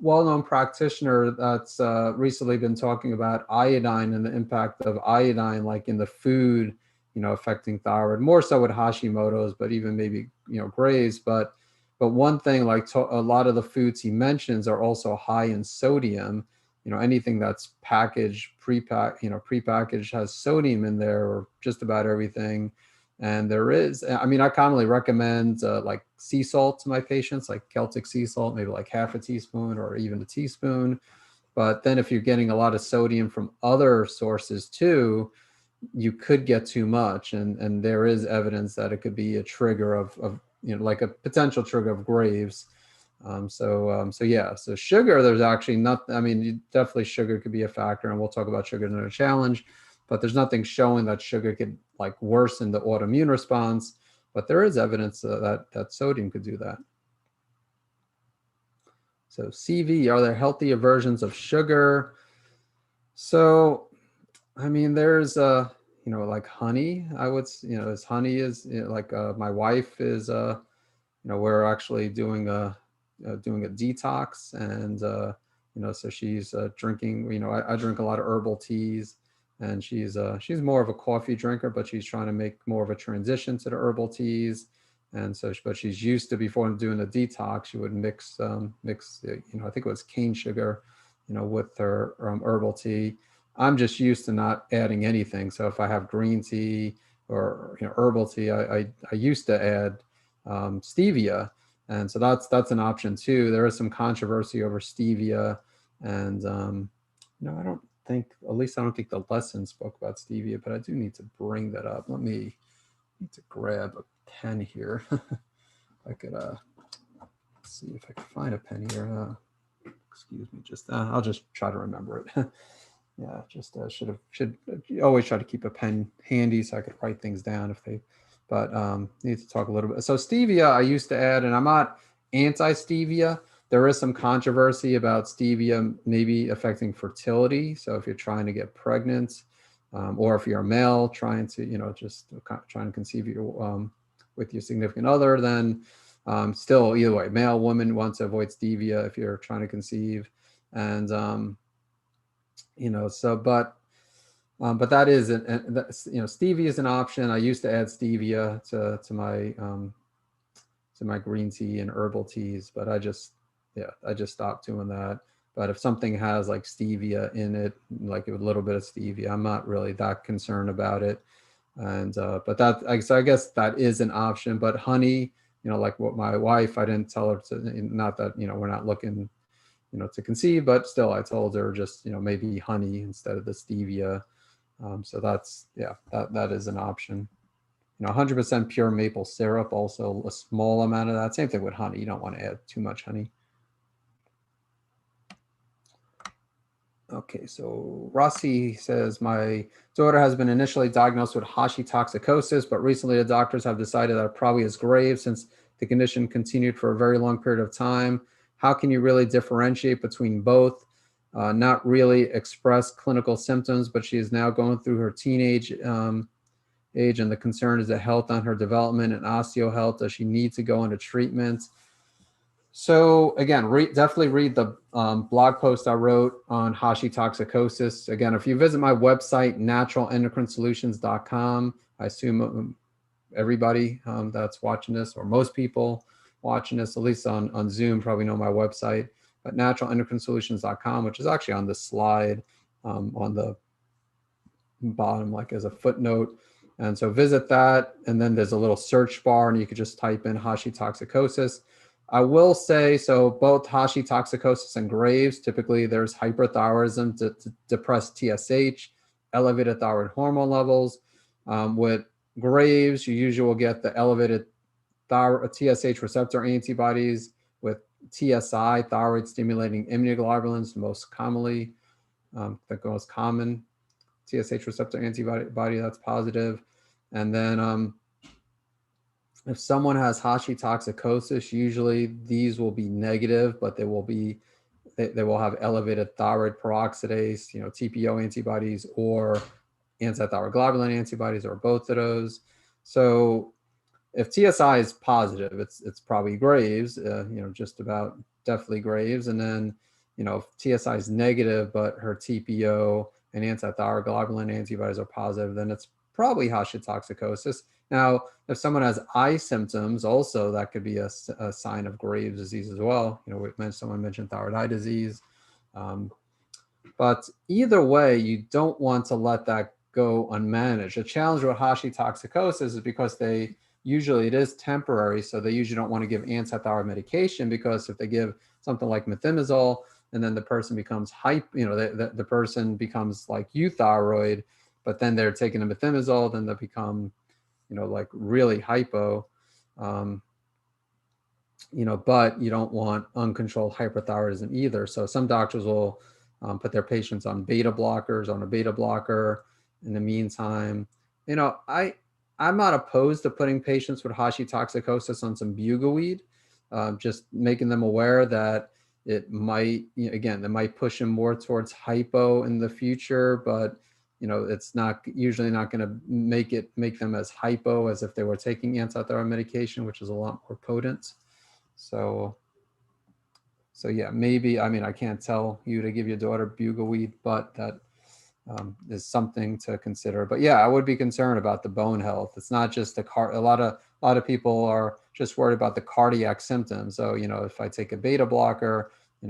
well-known practitioner that's recently been talking about iodine and the impact of iodine, like in the food, affecting thyroid, more so with Hashimoto's, but even maybe, Graves. But one thing, like a lot of the foods he mentions are also high in sodium. Anything that's packaged, prepackaged has sodium in there, or just about everything. And there is, I mean, I commonly recommend like sea salt to my patients, like Celtic sea salt, maybe like half a teaspoon or even a teaspoon. But then if you're getting a lot of sodium from other sources too, you could get too much. And there is evidence that it could be a trigger of like a potential trigger of Graves. So yeah, so sugar, there's actually not, I mean, definitely sugar could be a factor, and we'll talk about sugar in a challenge, but there's nothing showing that sugar could like worsen the autoimmune response, but there is evidence that sodium could do that. So CV, are there healthier versions of sugar? So, I mean, there's like honey, I would, as honey is, like my wife is, we're actually doing a detox, and so she's drinking. I drink a lot of herbal teas, and she's more of a coffee drinker, but she's trying to make more of a transition to the herbal teas. And so, but she's used to, before doing the detox, she would mix I think it was cane sugar, with her herbal tea. I'm just used to not adding anything. So if I have green tea or herbal tea, I used to add stevia, and so that's an option too. There is some controversy over stevia, and I don't think, at least I don't think the lesson spoke about stevia, but I do need to bring that up. Need to grab a pen here. I could see if I can find a pen here. Excuse me, just I'll just try to remember it. Yeah, just should always try to keep a pen handy so I could write things down if they. But need to talk a little bit. So stevia, I used to add, and I'm not anti-stevia. There is some controversy about stevia maybe affecting fertility. So if you're trying to get pregnant, or if you're a male trying to, just trying to conceive with your significant other, then still, either way, male, woman, wants to avoid stevia if you're trying to conceive. And so, but that is stevia is an option. I used to add stevia to my green tea and herbal teas, but I just stopped doing that. But if something has like stevia in it, like a little bit of stevia, I'm not really that concerned about it. And but so I guess that is an option. But honey, like what my wife, I didn't tell her to, not that we're not looking to conceive, but still I told her just, maybe honey instead of the stevia. So that's, that is an option. 100% pure maple syrup, also a small amount of that. Same thing with honey. You don't want to add too much honey. Okay, so Rossi says, my daughter has been initially diagnosed with Hashi Toxicosis, but recently the doctors have decided that it probably is grave since the condition continued for a very long period of time. How can you really differentiate between both? Not really express clinical symptoms, but she is now going through her teenage age, and the concern is the health on her development and osteo health. Does she need to go into treatment? So again, definitely read the blog post I wrote on Hashi Toxicosis. Again, if you visit my website, naturalendocrinesolutions.com, I assume everybody that's watching this, or most people watching this, at least on Zoom, probably know my website, but naturalendocrinesolutions.com, which is actually on the slide on the bottom, like as a footnote. And so visit that, and then there's a little search bar, and you could just type in Hashi Toxicosis. I will say, so both Hashi Toxicosis and Graves, typically there's hyperthyroidism, to depressed TSH, elevated thyroid hormone levels. With Graves, you usually will get the elevated TSH receptor antibodies with TSI, thyroid stimulating immunoglobulins, most commonly, the most common TSH receptor antibody that's positive. And then if someone has Hashi Toxicosis, usually these will be negative, but they will be they will have elevated thyroid peroxidase, TPO antibodies or antithyroid globulin antibodies, or both of those. So if TSI is positive, it's probably Graves, just about definitely Graves. And then, if TSI is negative, but her TPO and antithyroid globulin antibodies are positive, then it's probably Hashi Toxicosis. Now, if someone has eye symptoms, also that could be a sign of Graves' disease as well. Someone mentioned Thyroid Eye Disease. But either way, you don't want to let that go unmanaged. The challenge with Hashi Toxicosis is because usually it is temporary, so they usually don't want to give antithyroid medication, because if they give something like methimazole and then the person becomes the person becomes like euthyroid, but then they're taking the methimazole, then they become like really hypo, but you don't want uncontrolled hyperthyroidism either. So some doctors will put their patients on beta blockers, on a beta blocker in the meantime. I'm not opposed to putting patients with Hashi Toxicosis on some bugleweed, just making them aware that it might, again, that might push them more towards hypo in the future, but it's not usually not going to make them as hypo as if they were taking antithyroid medication, which is a lot more potent. So yeah, maybe, I can't tell you to give your daughter bugleweed, but that is something to consider. But yeah, I would be concerned about the bone health. It's not just a lot of people are just worried about the cardiac symptoms. So, if I take a beta blocker, it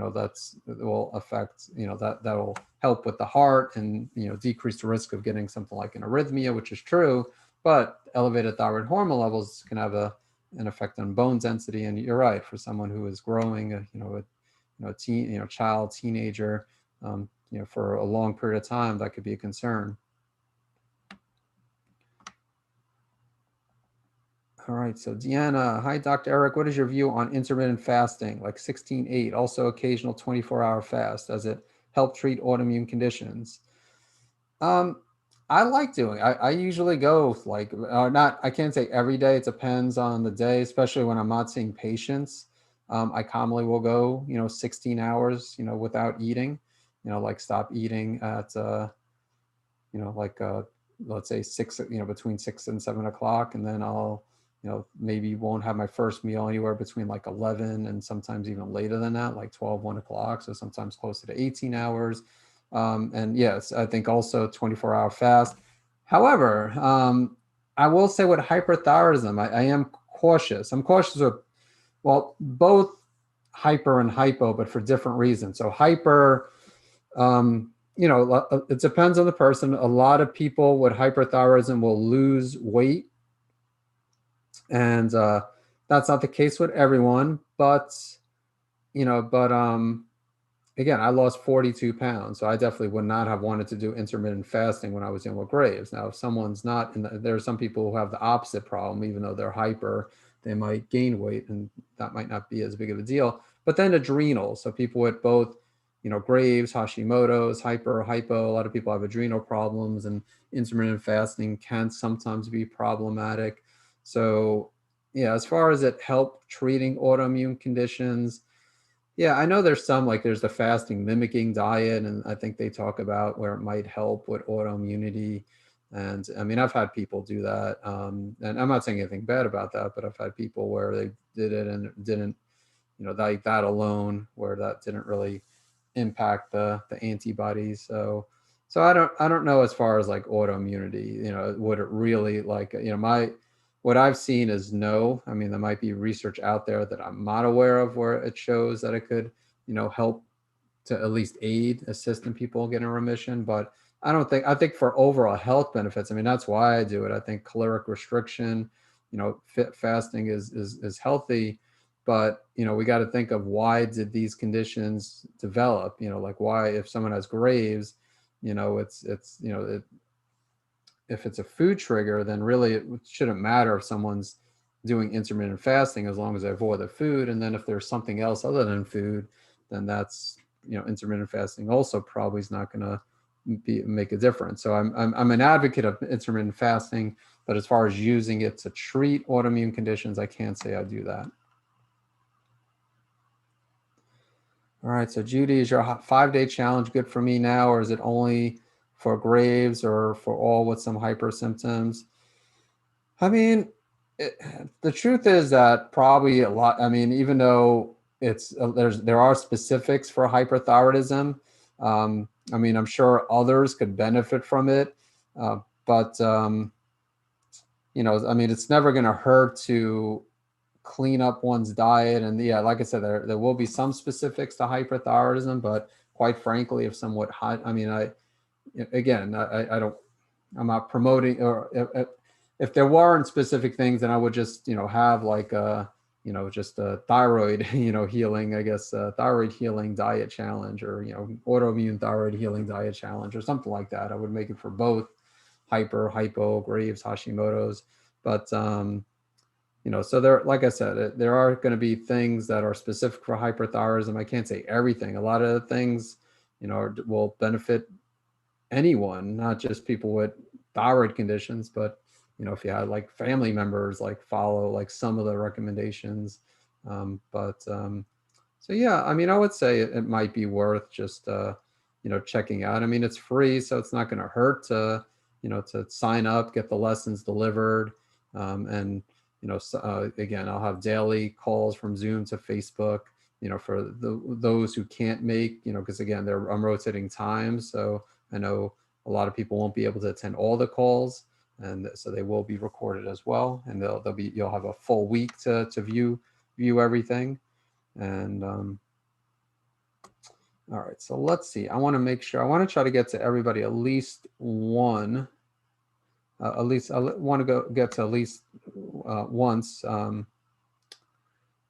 will affect, that will help with the heart and, decrease the risk of getting something like an arrhythmia, which is true. But elevated thyroid hormone levels can have an effect on bone density. And you're right, for someone who is growing, a child, teenager, for a long period of time, that could be a concern. All right, so Deanna, hi, Dr. Eric, what is your view on intermittent fasting, like 16/8, also occasional 24-hour fast? Does it help treat autoimmune conditions? I like doing, I usually go like, I can't say every day, it depends on the day, especially when I'm not seeing patients. I commonly will go, 16 hours, without eating, like stop eating at, let's say 6, between 6 and 7 o'clock. And then I'll, maybe won't have my first meal anywhere between like 11 and sometimes even later than that, like 12, 1 o'clock. So sometimes closer to 18 hours. And yes, I think also 24-hour fast. However, I will say with hyperthyroidism, I am cautious. I'm cautious with, well, both hyper and hypo, but for different reasons. So hyper, it depends on the person. A lot of people with hyperthyroidism will lose weight, and that's not the case with everyone. But again, I lost 42 pounds, so I definitely would not have wanted to do intermittent fasting when I was dealing with Graves. Now, if someone's not, there are some people who have the opposite problem, even though they're hyper, they might gain weight, and that might not be as big of a deal. But then adrenals, so people with both, Graves, Hashimoto's, hyper, hypo, a lot of people have adrenal problems, and intermittent fasting can sometimes be problematic. So yeah, as far as it help treating autoimmune conditions, yeah, I know there's there's the fasting mimicking diet, and I think they talk about where it might help with autoimmunity. And I've had people do that. And I'm not saying anything bad about that, but I've had people where they did it and it didn't, like that alone, where that didn't really impact the antibodies. So I don't know as far as like autoimmunity, would it really what I've seen is no. There might be research out there that I'm not aware of where it shows that it could, help to at least assist in people getting remission. But I think for overall health benefits, that's why I do it. I think caloric restriction, fit fasting is healthy. But, we got to think of, why did these conditions develop? Like, why, if someone has Graves, if it's a food trigger, then really it shouldn't matter if someone's doing intermittent fasting, as long as they avoid the food. And then if there's something else other than food, then that's, intermittent fasting also probably is not going to make a difference. So I'm an advocate of intermittent fasting, but as far as using it to treat autoimmune conditions, I can't say I do that. All right, so Judy, is your 5-day challenge good for me now, or is it only for Graves or for all with some hyper symptoms? I mean, the truth is that probably a lot. I mean, even though there are specifics for hyperthyroidism. I mean, I'm sure others could benefit from it, but I mean, it's never going to hurt to clean up one's diet. And yeah, like I said, there will be some specifics to hyperthyroidism, but quite frankly, if somewhat high, I mean, I don't, I'm not promoting, or if there weren't specific things, then I would just, have like just a thyroid, healing, I guess, thyroid healing diet challenge, or, autoimmune thyroid healing diet challenge or something like that. I would make it for both hypo, Graves, Hashimoto's, but, so there, like I said, there are going to be things that are specific for hyperthyroidism. I can't say everything. A lot of the things, will benefit anyone, not just people with thyroid conditions, but if you had like family members, like follow like some of the recommendations. So yeah, I mean, I would say it might be worth just checking out. I mean, it's free, so it's not going to hurt to to sign up, get the lessons delivered, and again, I'll have daily calls from Zoom to Facebook. For those who can't make, because again, I'm rotating times, so I know a lot of people won't be able to attend all the calls, and so they will be recorded as well, and you'll have a full week to view everything. And all right, so let's see. I want to make sure. I want to try to get to everybody at least one. At least I want to get to at least once. All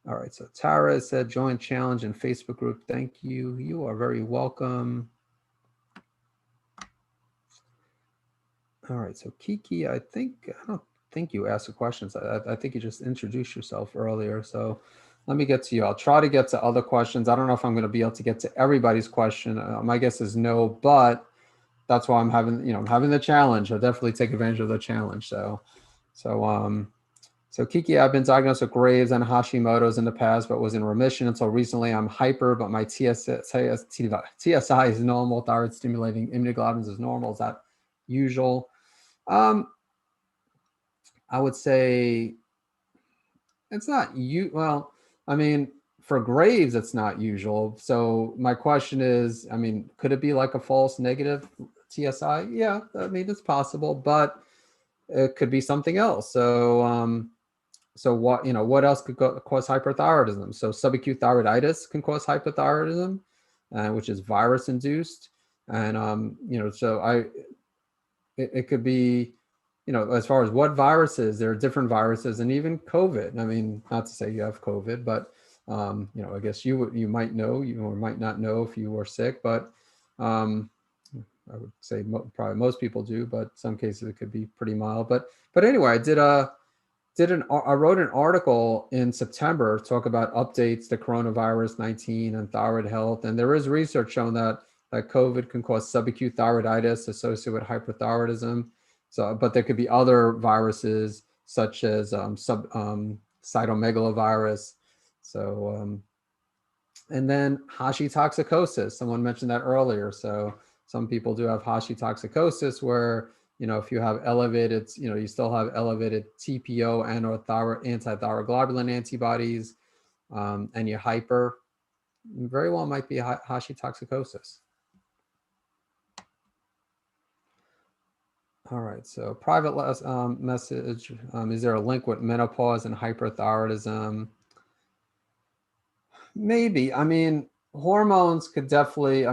right, so Tara said join challenge and Facebook group. Thank you. You are very welcome. All right, so Kiki, I don't think you asked the questions. I think you just introduced yourself earlier. So let me get to you. I'll try to get to other questions. I don't know if I'm going to be able to get to everybody's question. My guess is no, but that's why I'm having the challenge. I'll definitely take advantage of the challenge. So Kiki, I've been diagnosed with Graves and Hashimoto's in the past, but was in remission until recently. I'm hyper, but my TSI is normal. Thyroid stimulating immunoglobulins is normal. Is that usual? I would say it's not well, I mean, for Graves, it's not usual. So my question is, I mean, could it be like a false negative TSI? Yeah, I mean, it's possible, but it could be something else. So what else could cause hyperthyroidism? So subacute thyroiditis can cause hyperthyroidism, which is virus induced. And, it could be, as far as what viruses, there are different viruses, and even COVID. I mean, not to say you have COVID, but, I guess you might know, or might not know if you were sick, but I would say probably most people do, but some cases it could be pretty mild. But anyway, I wrote an article in September talk about updates to coronavirus 19 and thyroid health, and there is research showing that COVID can cause subacute thyroiditis associated with hyperthyroidism. So, but there could be other viruses such as cytomegalovirus. So, and then Hashi Toxicosis. Someone mentioned that earlier. So some people do have Hashi Toxicosis where, if you have elevated, you still have elevated TPO and or antithyroglobulin antibodies, and you're hyper, very well might be Hashi Toxicosis. All right, so private message, is there a link with menopause and hyperthyroidism? Maybe. I mean, hormones could definitely,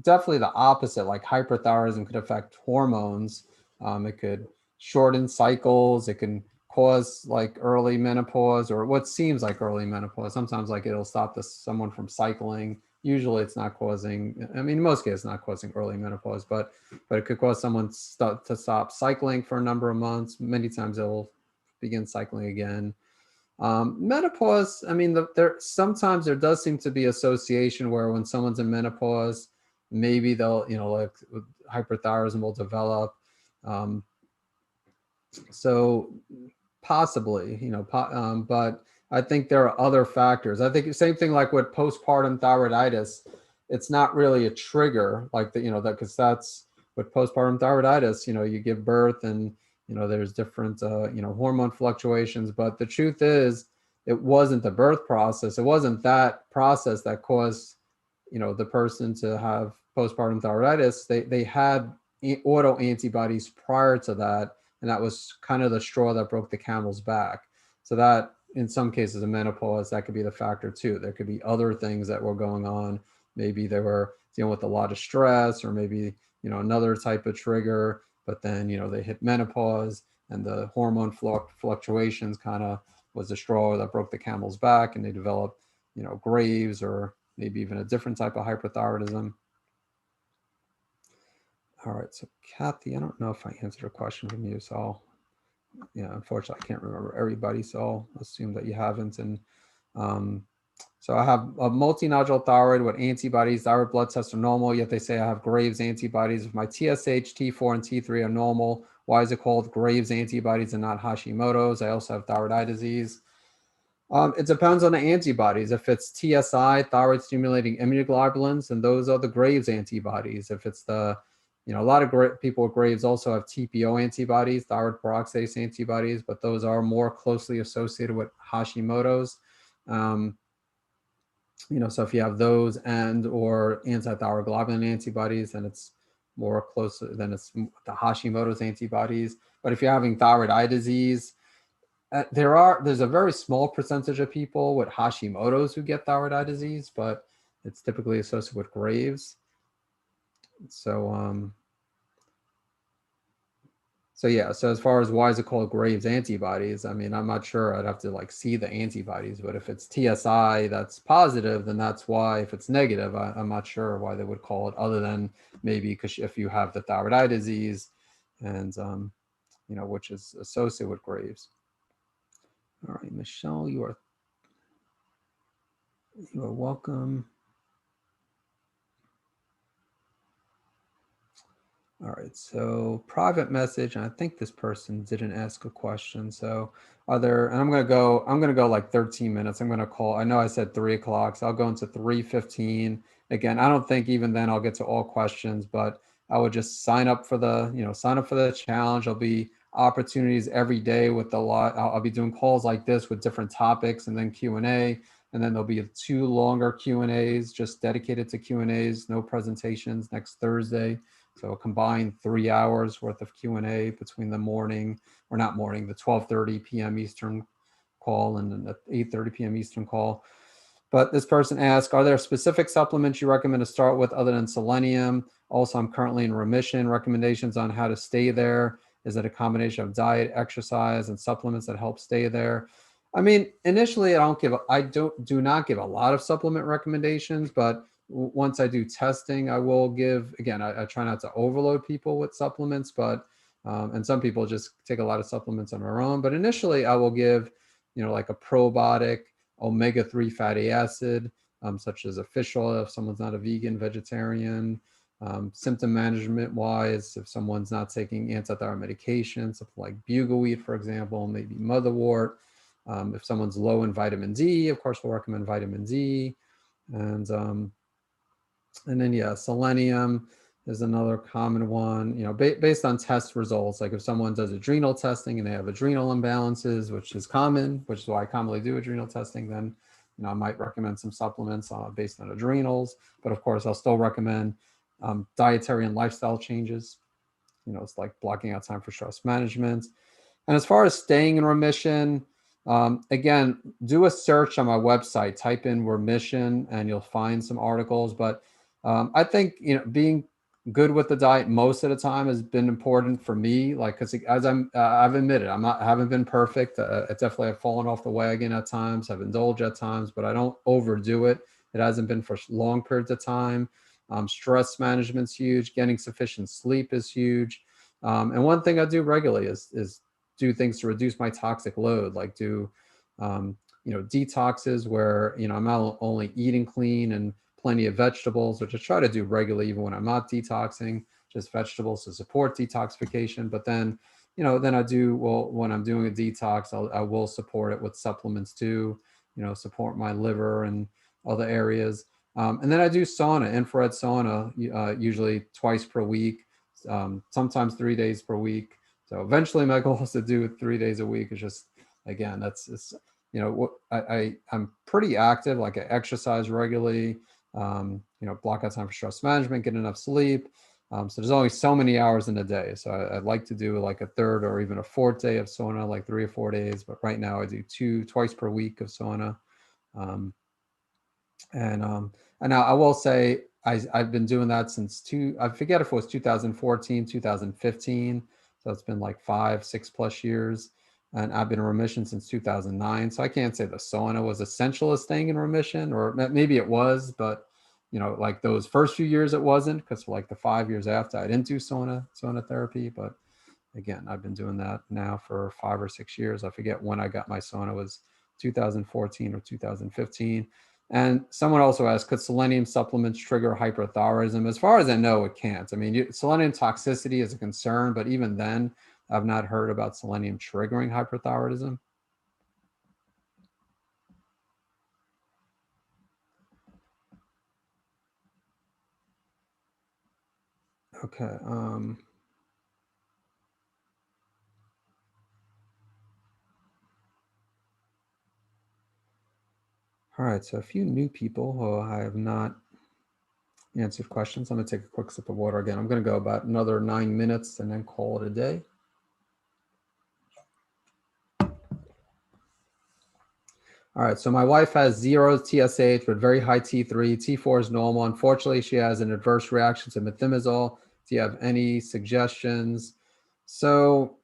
definitely the opposite, like hyperthyroidism could affect hormones. It could shorten cycles. It can cause like early menopause, or what seems like early menopause. Sometimes like it'll stop someone from cycling. Usually it's not causing, in most cases, not causing early menopause, but it could cause someone to stop cycling for a number of months. Many times they'll begin cycling again. Menopause, sometimes there does seem to be association where when someone's in menopause, maybe they'll, like hyperthyroidism will develop. So possibly, but I think there are other factors. I think the same thing like with postpartum thyroiditis. It's not really a trigger like that, because that's with postpartum thyroiditis, you give birth and, there's different, hormone fluctuations. But the truth is, it wasn't the birth process. It wasn't that process that caused, the person to have postpartum thyroiditis. They had auto antibodies prior to that. And that was kind of the straw that broke the camel's back. So that, in some cases of menopause, that could be the factor too. There could be other things that were going on. Maybe they were dealing with a lot of stress, or maybe, another type of trigger, but then, they hit menopause and the hormone fluctuations kind of was the straw that broke the camel's back, and they developed, Graves, or maybe even a different type of hyperthyroidism. All right, so Kathy, I don't know if I answered a question from you, so unfortunately, I can't remember everybody, so I'll assume that you haven't. And so I have a multinodular thyroid with antibodies. Thyroid blood tests are normal, yet they say I have Graves antibodies. If my TSH, T4, and T3 are normal, why is it called Graves antibodies and not Hashimoto's? I also have thyroid eye disease. It depends on the antibodies. If it's TSI, thyroid stimulating immunoglobulins, then those are the Graves antibodies. If it's the, a lot of people with Graves also have TPO antibodies, thyroid peroxidase antibodies, but those are more closely associated with Hashimoto's. So if you have those and or anti-thyroid globulin antibodies, then it's more closer than it's the Hashimoto's antibodies. But if you're having thyroid eye disease, there's a very small percentage of people with Hashimoto's who get thyroid eye disease, but it's typically associated with Graves. So yeah, so as far as why is it called Graves antibodies, I mean, I'm not sure. I'd have to see the antibodies, but if it's TSI that's positive, then that's why. If it's negative, I'm not sure why they would call it, other than maybe because if you have the thyroid eye disease, and which is associated with Graves. All right, Michelle, you are welcome. All right, so private message, and I think this person didn't ask a question. So and I'm gonna go like 13 minutes. I'm gonna call, I know I said 3 o'clock, so I'll go into 3:15. Again, I don't think even then I'll get to all questions, but I would just sign up for the challenge. There'll be opportunities every day with a lot. I'll be doing calls like this with different topics, and then Q&A, and then there'll be 2 longer Q&As just dedicated to Q&As, no presentations next Thursday. So a combined 3 hours worth of Q&A between the morning, or not morning, the 12:30 p.m. Eastern call and the 8:30 p.m. Eastern call. But this person asked, are there specific supplements you recommend to start with other than selenium? Also, I'm currently in remission. Recommendations on how to stay there. Is it a combination of diet, exercise, and supplements that help stay there? I mean, initially, I do not give a lot of supplement recommendations, but once I do testing, I will give, again, I try not to overload people with supplements, but, and some people just take a lot of supplements on their own, but initially I will give, like a probiotic, omega-3 fatty acid, such as a fish oil if someone's not a vegan, vegetarian. Symptom management wise, if someone's not taking anti-thyroid medication, something like bugleweed, for example, maybe motherwort. If someone's low in vitamin D, of course, we'll recommend vitamin D. And then, yeah, selenium is another common one, based on test results. Like if someone does adrenal testing and they have adrenal imbalances, which is common, which is why I commonly do adrenal testing, then, I might recommend some supplements based on adrenals. But of course, I'll still recommend dietary and lifestyle changes. It's like blocking out time for stress management. And as far as staying in remission, again, do a search on my website, type in remission, and you'll find some articles. But I think, being good with the diet most of the time has been important for me. Like, because as I've admitted, I haven't been perfect. I definitely have fallen off the wagon at times. I've indulged at times, but I don't overdo it. It hasn't been for long periods of time. Stress management's huge. Getting sufficient sleep is huge. And one thing I do regularly is do things to reduce my toxic load, like do, detoxes where, I'm not only eating clean and plenty of vegetables, which I try to do regularly, even when I'm not detoxing, just vegetables to support detoxification. But then, then I do, well, when I'm doing a detox, I will support it with supplements too, support my liver and other areas. And then I do sauna, infrared sauna, usually twice per week, sometimes 3 days per week. So eventually my goal is to do it 3 days a week. It's just, again, it's, what I'm pretty active, like I exercise regularly, block out time for stress management, get enough sleep. So there's only so many hours in a day. So I'd like to do like a third or even a fourth day of sauna, like 3 or 4 days. But right now I do twice per week of sauna. Um, and now I will say I've been doing that since I forget if it was 2014, 2015. So it's been like 5-6+ years. And I've been in remission since 2009. So I can't say the sauna was essential as staying in remission, or maybe it was, but like those first few years it wasn't, because for like the 5 years after I didn't do sauna therapy. But again, I've been doing that now for 5 or 6 years. I forget when I got my sauna, was 2014 or 2015. And someone also asked, could selenium supplements trigger hyperthyroidism? As far as I know, it can't. I mean, selenium toxicity is a concern, but even then, I've not heard about selenium triggering hyperthyroidism. Okay. All right. So a few new people who I have not answered questions. I'm going to take a quick sip of water again. I'm going to go about another 9 minutes and then call it a day. All right, so my wife has 0 TSH but very high T3. T4 is normal. Unfortunately, she has an adverse reaction to methimazole. Do you have any suggestions? So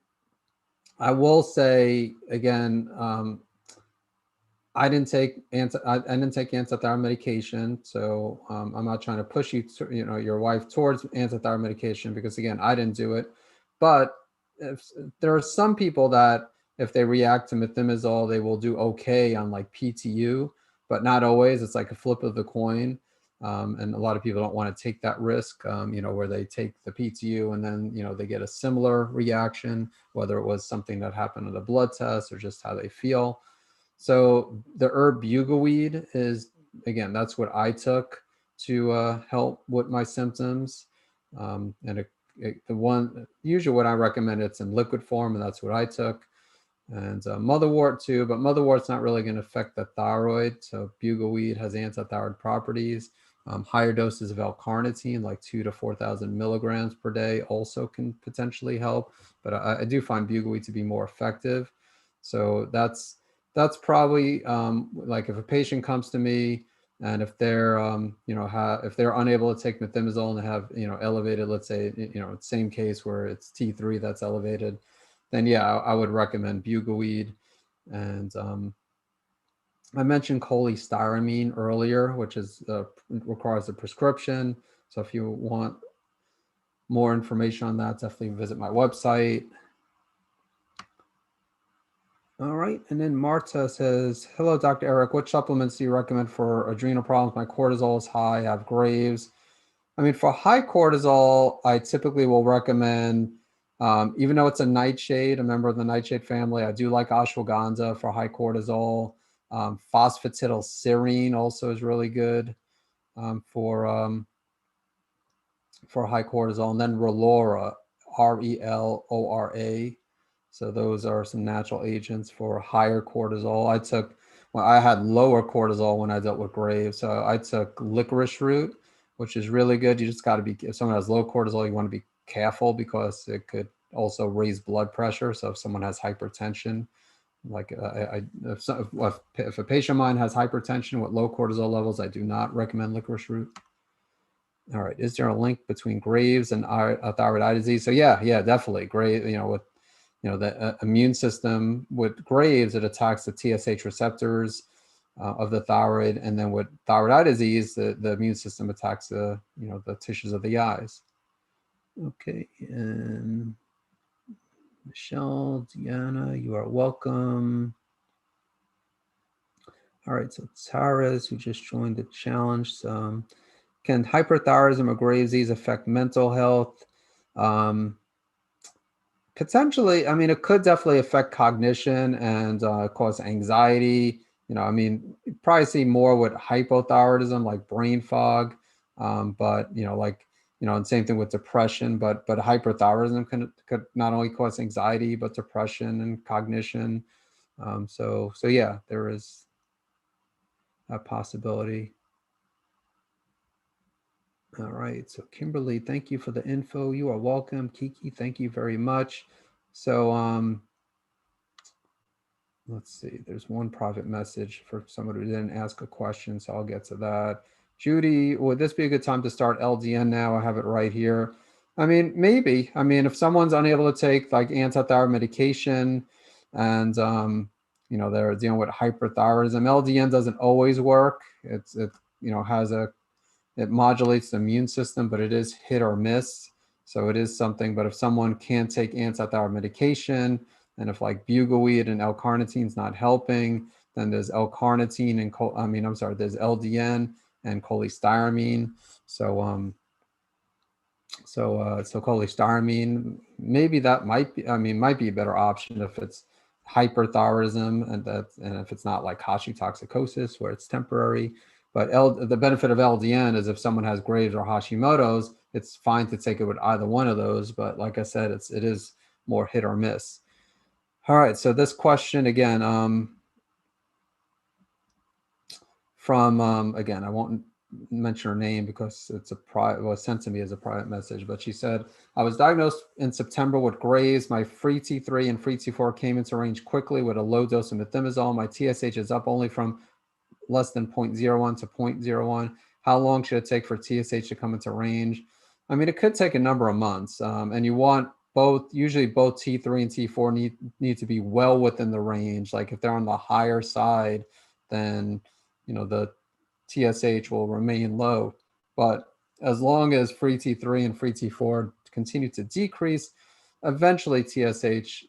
I will say again, I didn't take antithyroid medication, so I'm not trying to push your wife towards antithyroid medication, because again, I didn't do it. But if there are some people that if they react to methimazole, they will do okay on like PTU, but not always. It's like a flip of the coin. And a lot of people don't want to take that risk, where they take the PTU and then, they get a similar reaction, whether it was something that happened at a blood test or just how they feel. So the herb bugleweed is, again, that's what I took to help with my symptoms. And usually what I recommend, it's in liquid form, and that's what I took. And motherwort too, but motherwort's not really going to affect the thyroid. So bugleweed has antithyroid properties. Higher doses of L-carnitine, like 2,000 to 4,000 milligrams per day, also can potentially help. But I do find bugleweed to be more effective. So that's probably like if a patient comes to me and if they're if they're unable to take methimazole and have elevated, let's say same case where it's T3 that's elevated, then yeah, I would recommend bugleweed. And I mentioned cholestyramine earlier, which is requires a prescription. So if you want more information on that, definitely visit my website. All right, and then Marta says, hello, Dr. Eric, what supplements do you recommend for adrenal problems? My cortisol is high, I have Graves. I mean, for high cortisol, I typically will recommend, even though it's a nightshade, a member of the nightshade family, I do like ashwagandha for high cortisol. Phosphatidylserine also is really good for high cortisol. And then Relora, Relora. So those are some natural agents for higher cortisol. I had lower cortisol when I dealt with Graves. So I took licorice root, which is really good. You just got to be, if someone has low cortisol, you want to be careful because it could also raise blood pressure. So if someone has hypertension, like if a patient of mine has hypertension with low cortisol levels, I do not recommend licorice root. All right, is there a link between Graves and thyroid eye disease? So yeah, definitely. Graves, with the immune system with Graves, it attacks the TSH receptors of the thyroid, and then with thyroid eye disease, the immune system attacks the tissues of the eyes. Okay, and Michelle, Deanna, you are welcome. All right, so Taras, who just joined the challenge. Can hyperthyroidism or Graves' disease affect mental health? Potentially, I mean, it could definitely affect cognition and cause anxiety. I mean, you probably see more with hypothyroidism, like brain fog, but and same thing with depression. But hyperthyroidism could not only cause anxiety, but depression and cognition. So yeah, there is a possibility. All right. So Kimberly, thank you for the info. You are welcome. Kiki, thank you very much. So let's see, there's one private message for someone who didn't ask a question, so I'll get to that. Judy, would this be a good time to start LDN now? I have it right here. I mean, maybe. I mean, if someone's unable to take like anti-thyroid medication and, they're dealing with hyperthyroidism, LDN doesn't always work. It it modulates the immune system, but it is hit or miss. So it is something, but if someone can't take anti-thyroid medication, and if like bugleweed and L-carnitine is not helping, then there's L-carnitine and there's LDN and cholestyramine. So cholestyramine, maybe that might be a better option if it's hyperthyroidism and if it's not like Hashi Toxicosis where it's temporary. But the benefit of LDN is if someone has Graves or Hashimoto's, it's fine to take it with either one of those. But like I said, it is more hit or miss. All right. So this question again, from again, I won't mention her name because it's was sent to me as a private message. But she said, I was diagnosed in September with Graves. My free T3 and free T4 came into range quickly with a low dose of methimazole. My TSH is up only from less than 0.01 to 0.01. How long should it take for TSH to come into range? I mean, it could take a number of months, and you want usually both T3 and T4 need to be well within the range. Like if they're on the higher side, then the TSH will remain low. But as long as free T3 and free T4 continue to decrease, eventually TSH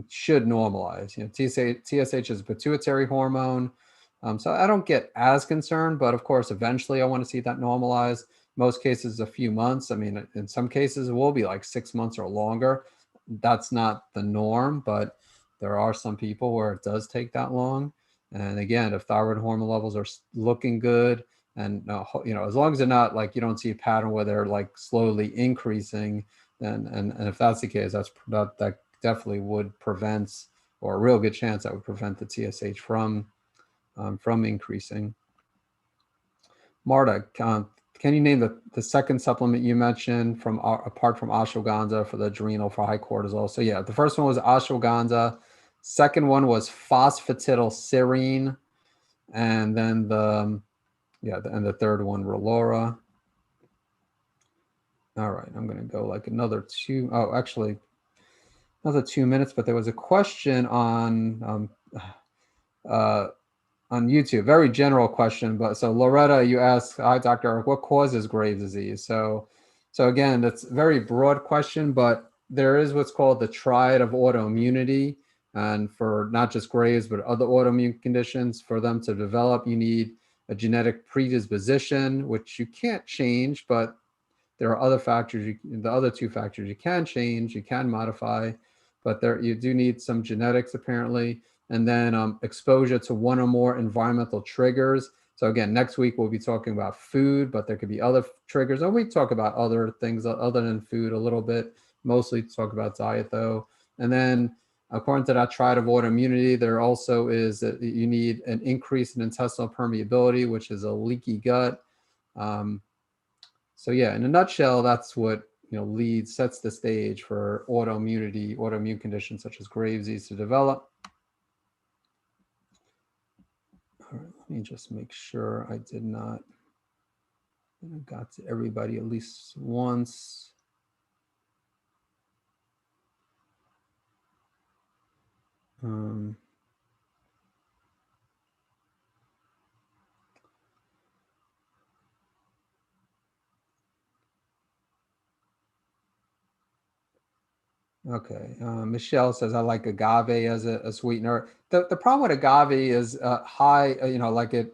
should normalize. TSH is a pituitary hormone. So I don't get as concerned, but of course, eventually I want to see that normalize. Most cases, a few months. I mean, in some cases, it will be like 6 months or longer. That's not the norm, but there are some people where it does take that long. And again, if thyroid hormone levels are looking good, and as long as they're not like you don't see a pattern where they're like slowly increasing, then and if that's the case, that definitely would prevent, or a real good chance that would prevent the TSH from increasing. Marta, can you name the second supplement you mentioned apart from ashwagandha for the adrenal for high cortisol? So yeah, the first one was ashwagandha. Second one was phosphatidylserine, and then the third one Relora. All right, I'm gonna go like another 2 minutes, but there was a question on YouTube, very general question, but so Loretta, you asked, hi, Dr. Eric, what causes Graves' disease? So again, that's a very broad question, but there is what's called the triad of autoimmunity. And for not just Graves, but other autoimmune conditions, for them to develop, you need a genetic predisposition, which you can't change, but there are other factors, the other two factors you can change, you can modify, but you do need some genetics apparently. And then exposure to one or more environmental triggers. So again, next week we'll be talking about food, but there could be other triggers. And we talk about other things other than food a little bit, mostly talk about diet though. And then according to that triad of autoimmunity, there also is that you need an increase in intestinal permeability, which is a leaky gut. So yeah, in a nutshell, that's what sets the stage for autoimmune conditions such as Graves' disease to develop. All right, let me just make sure I got to everybody at least once. Okay, Michelle says I like agave as a sweetener. The problem with agave is high, like it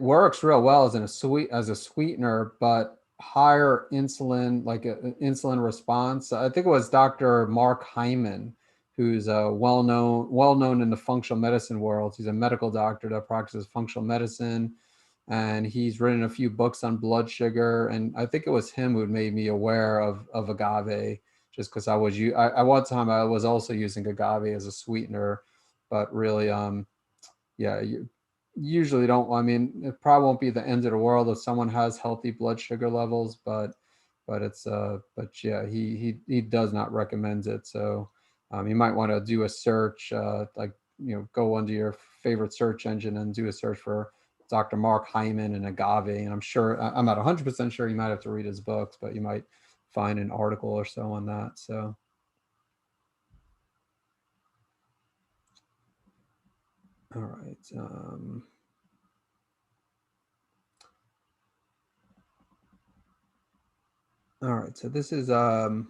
works real well as a sweetener, but higher insulin, like an insulin response. I think it was Dr. Mark Hyman, who's well known in the functional medicine world. He's a medical doctor that practices functional medicine, and he's written a few books on blood sugar. And I think it was him who made me aware of agave, just because I one time I was also using agave as a sweetener, but really, yeah, you usually don't. I mean, it probably won't be the end of the world if someone has healthy blood sugar levels, but yeah, he does not recommend it. So you might want to do a search, like, go under your favorite search engine and do a search for Dr. Mark Hyman and agave. And I'm not 100% sure, you might have to read his books, but you might find an article or so on that. So. All right. All right. So this is I'll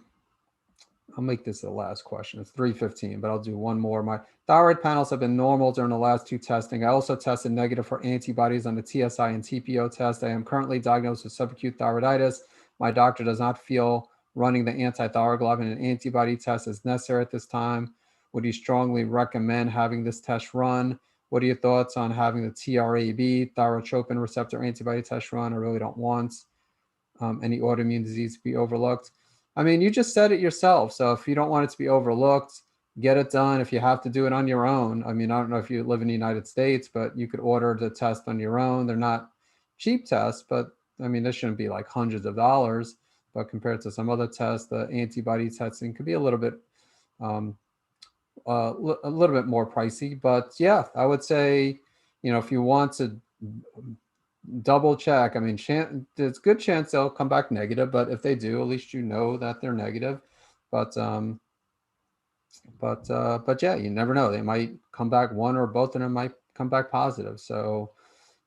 make this the last question. It's 3:15, but I'll do one more. My thyroid panels have been normal during the last 2 testing. I also tested negative for antibodies on the TSI and TPO test. I am currently diagnosed with subacute thyroiditis. My doctor does not feel running the antithyroglobulin and antibody test is necessary at this time. Would you strongly recommend having this test run? What are your thoughts on having the TRAB, thyrotropin receptor antibody test run? I really don't want any autoimmune disease to be overlooked. I mean, you just said it yourself. So if you don't want it to be overlooked, get it done. If you have to do it on your own, I mean, I don't know if you live in the United States, but you could order the test on your own. They're not cheap tests, but I mean, this shouldn't be like hundreds of dollars. But compared to some other tests, the antibody testing could be a little bit, a little bit more pricey. But yeah, I would say, if you want to double check. I mean, there's a good chance they'll come back negative, but if they do, at least you know that they're negative. But yeah, you never know. They might come back, one or both of them might come back positive. So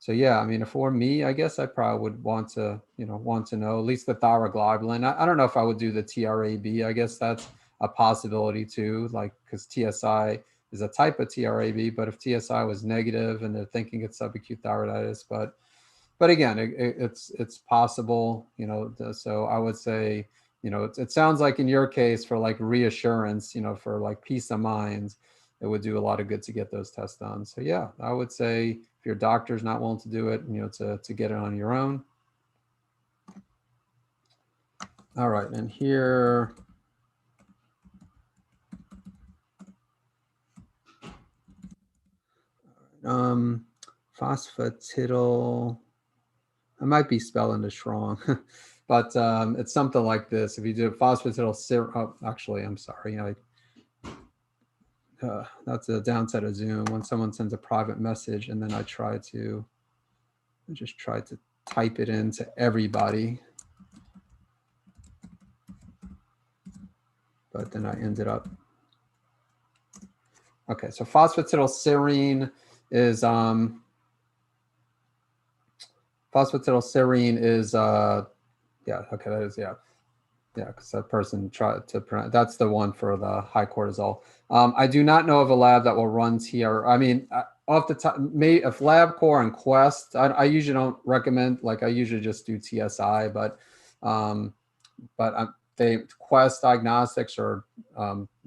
yeah, I mean, if for me, I guess I probably would want to know at least the thyroglobulin. I don't know if I would do the TRAB. I guess that's a possibility too, like, because TSI is a type of TRAB, but if TSI was negative and they're thinking it's subacute thyroiditis, but again, it's possible, so I would say, it sounds like in your case, for like reassurance, for like peace of mind, it would do a lot of good to get those tests done. So yeah, I would say if your doctor's not willing to do it, to get it on your own. All right, and here, phosphatidyl, I might be spelling this wrong, but it's something like this. If you do phosphatidyl serum, oh, actually, I'm sorry. That's a downside of Zoom, when someone sends a private message and then I just try to type it into everybody, but then I ended up. Okay, so phosphatidylserine is yeah, okay, that is, yeah, because that person tried to pronounce, that's the one for the high cortisol. I do not know of a lab that will run TR. I mean, off the top, if LabCorp and Quest, I usually don't recommend, like, I usually just do TSI, but they, Quest Diagnostics or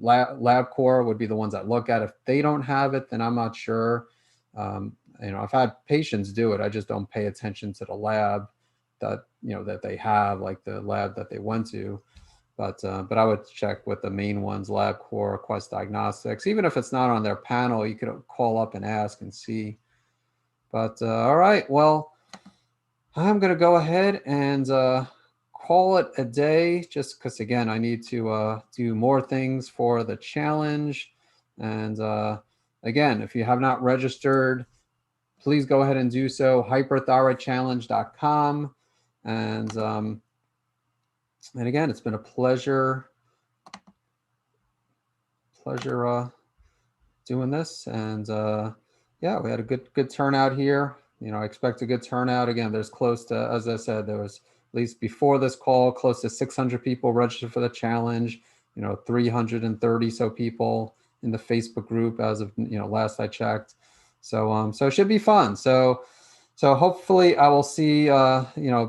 LabCorp would be the ones I look at. If they don't have it, then I'm not sure. I've had patients do it. I just don't pay attention to the lab that that they have, like the lab that they went to. But I would check with the main ones, LabCorp, Quest Diagnostics. Even if it's not on their panel, you could call up and ask and see. But all right, well, I'm going to go ahead and call it a day, just because, again, I need to do more things for the challenge. And again, if you have not registered, please go ahead and do so. Hyperthyroidchallenge.com. And again, it's been a pleasure doing this. And yeah, we had a good turnout here. I expect a good turnout. Again, there's close to, as I said, there was, at least before this call, close to 600 people registered for the challenge. 330 so people in the Facebook group as of last I checked. So it should be fun. So So hopefully I will see, a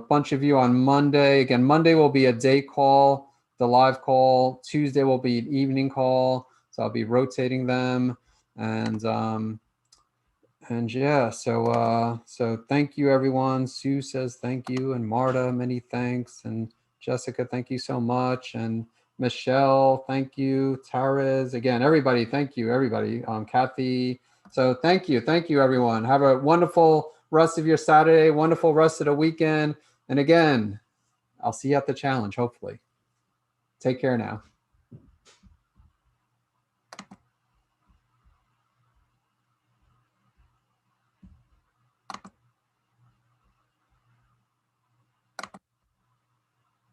bunch of you on Monday. Again, Monday will be a day call, the live call. Tuesday will be an evening call. So I'll be rotating them. And yeah, so thank you, everyone. Sue says thank you. And Marta, many thanks. And Jessica, thank you so much. And Michelle, thank you. Tara's, again, everybody, thank you, everybody. Kathy, so thank you, everyone. Have a wonderful rest of your Saturday, wonderful rest of the weekend. And again, I'll see you at the challenge, hopefully. Take care now.